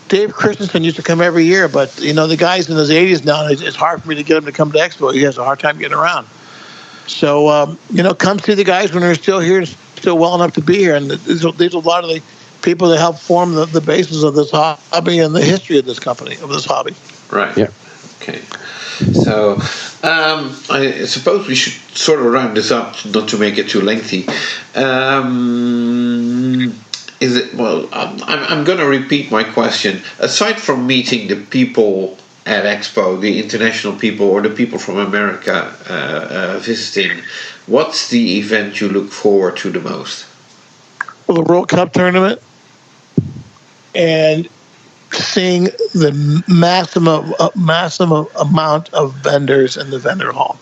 Dave Christensen used to come every year, but the guy's in his 80s now, and it's hard for me to get him to come to Expo. He has a hard time getting around. So come see the guys when they're still here, still well enough to be here. And these are a lot of the people that help form the basis of this hobby and the history of this company, of this hobby. Right. Yeah. Okay. So I suppose we should sort of round this up, not to make it too lengthy. I'm going to repeat my question. Aside from meeting the people at Expo, the international people or the people from America visiting, what's the event you look forward to the most? Well, the World Cup tournament, and seeing the massive amount of vendors in the vendor hall.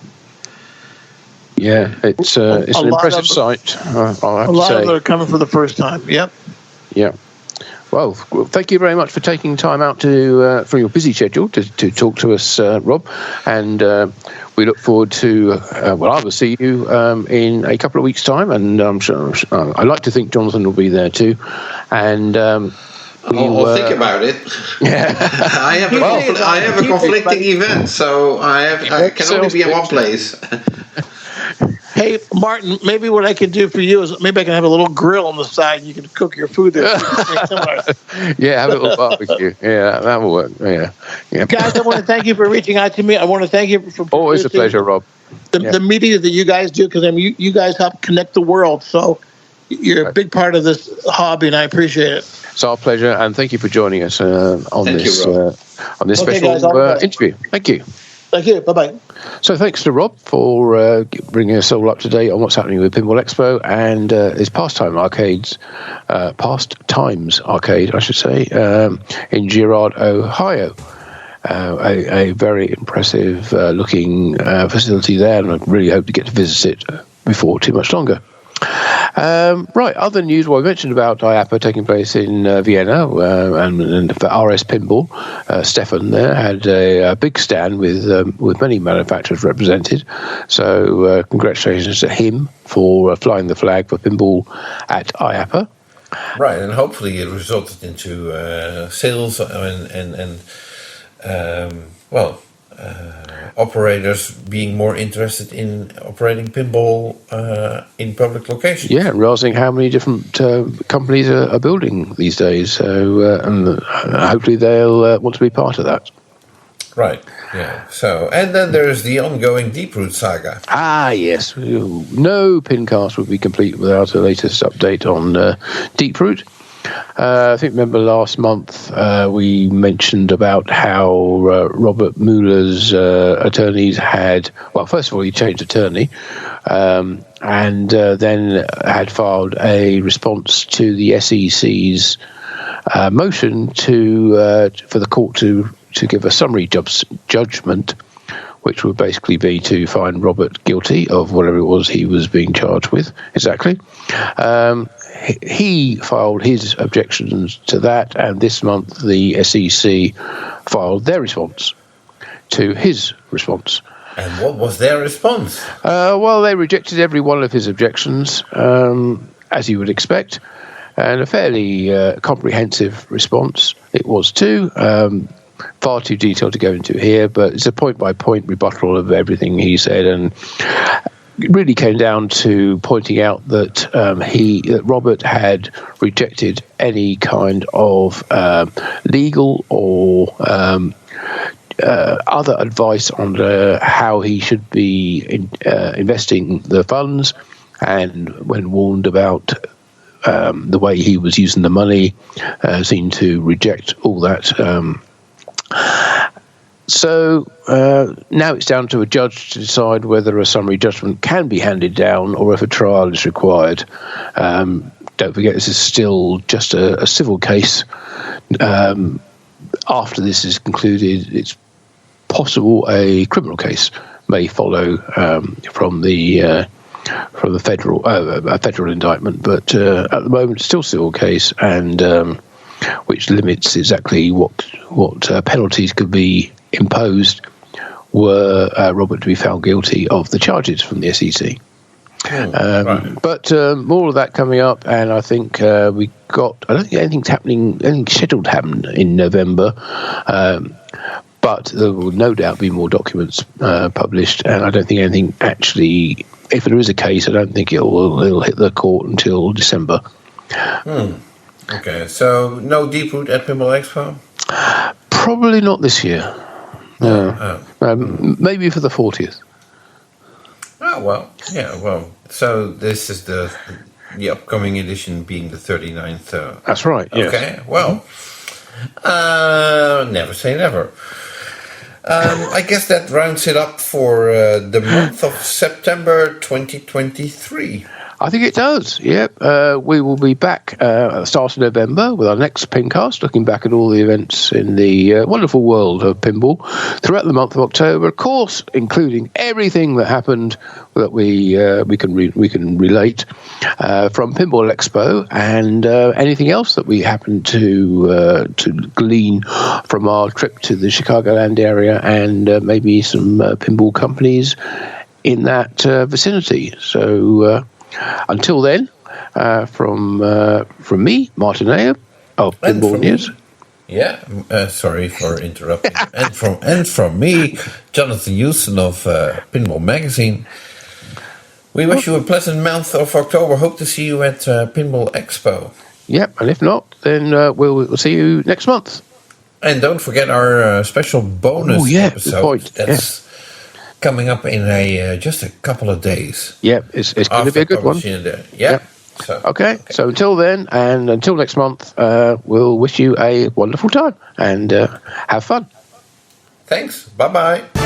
Yeah, it's an impressive sight. I'll have to say. A lot of them are coming for the first time. Yep. Yeah. Well, thank you very much for taking time out from your busy schedule to talk to us, Rob. And we look forward to, I will see you in a couple of weeks' time. And I'm sure I'd like to think Jonathan will be there too. And I'll think about it. Yeah. I have a conflicting event, so I can only be in one place. Hey, Martin, maybe what I can do for you is maybe I can have a little grill on the side. And you can cook your food there. Yeah, have a little barbecue. Yeah, that will work. Yeah. Guys, I want to thank you for reaching out to me. I want to thank you for always a pleasure, Rob. The media that you guys do, because you guys help connect the world. So you're a big part of this hobby, and I appreciate it. It's our pleasure, and thank you for joining us on this special guys, interview. Thank you. Thank you. Bye-bye. So thanks to Rob for bringing us all up to date on what's happening with Pinball Expo and his Pastimes Arcade, I should say, in Girard, Ohio. A very impressive looking facility there, and I really hope to get to visit it before too much longer. Right, other news. Well, I mentioned about IAPA taking place in Vienna, and for RS Pinball, Stefan there had a big stand with many manufacturers represented. So congratulations to him for flying the flag for pinball at IAPA. Right, and hopefully it resulted into sales and operators being more interested in operating pinball in public locations. Yeah, realizing how many different companies are building these days. So, and hopefully they'll want to be part of that. Right, yeah. So, and then there's the ongoing Deeproot saga. Ah, yes. No PINcast would be complete without the latest update on Deeproot. I think, remember last month we mentioned about how Robert Mueller's attorneys had, well, first of all, he changed attorney, and then had filed a response to the SEC's motion for the court to give a summary judgment, which would basically be to find Robert guilty of whatever it was he was being charged with. Exactly. He filed his objections to that, and this month the SEC filed their response to his response. And what was their response? Well, they rejected every one of his objections, as you would expect, and a fairly comprehensive response it was too. Far too detailed to go into here, but it's a point-by-point rebuttal of everything he said, and it really came down to pointing out that that Robert had rejected any kind of legal or other advice on how he should be investing the funds, and when warned about the way he was using the money, seemed to reject all that. So now it's down to a judge to decide whether a summary judgment can be handed down or if a trial is required. Don't forget, this is still just a civil case. After this is concluded, it's possible a criminal case may follow from the federal indictment, but at the moment it's still a civil case, and which limits exactly what penalties could be imposed were Robert to be found guilty of the charges from the SEC. Right. But more of that coming up, and I think I don't think anything scheduled to happen in November, but there will no doubt be more documents published, and I don't think anything actually, if there is a case, I don't think it'll hit the court until December. Okay, so no Deeproot at Pinball Expo? Probably not this year. Maybe for the 40th. Oh, well, yeah, well, so this is the upcoming edition being the 39th. That's right, yes. Okay, well, never say never. I guess that rounds it up for the month of September 2023. I think it does, yep. We will be back at the start of November with our next PINcast, looking back at all the events in the wonderful world of pinball throughout the month of October, of course, including everything that happened that we can relate from Pinball Expo, and anything else that we happen to glean from our trip to the Chicagoland area, and maybe some pinball companies in that vicinity. So until then, from me, Martin Ayub of Pinball News. Sorry for interrupting. and from me, Jonathan Joosten of Pinball Magazine. We wish you a pleasant month of October. Hope to see you at Pinball Expo. Yep, and if not, then we'll see you next month. And don't forget our special bonus episode. That's coming up in just a couple of days. Yep, it's going to be a good one. Yep. Okay, so until then, and until next month, we'll wish you a wonderful time and have fun. Thanks. Bye-bye.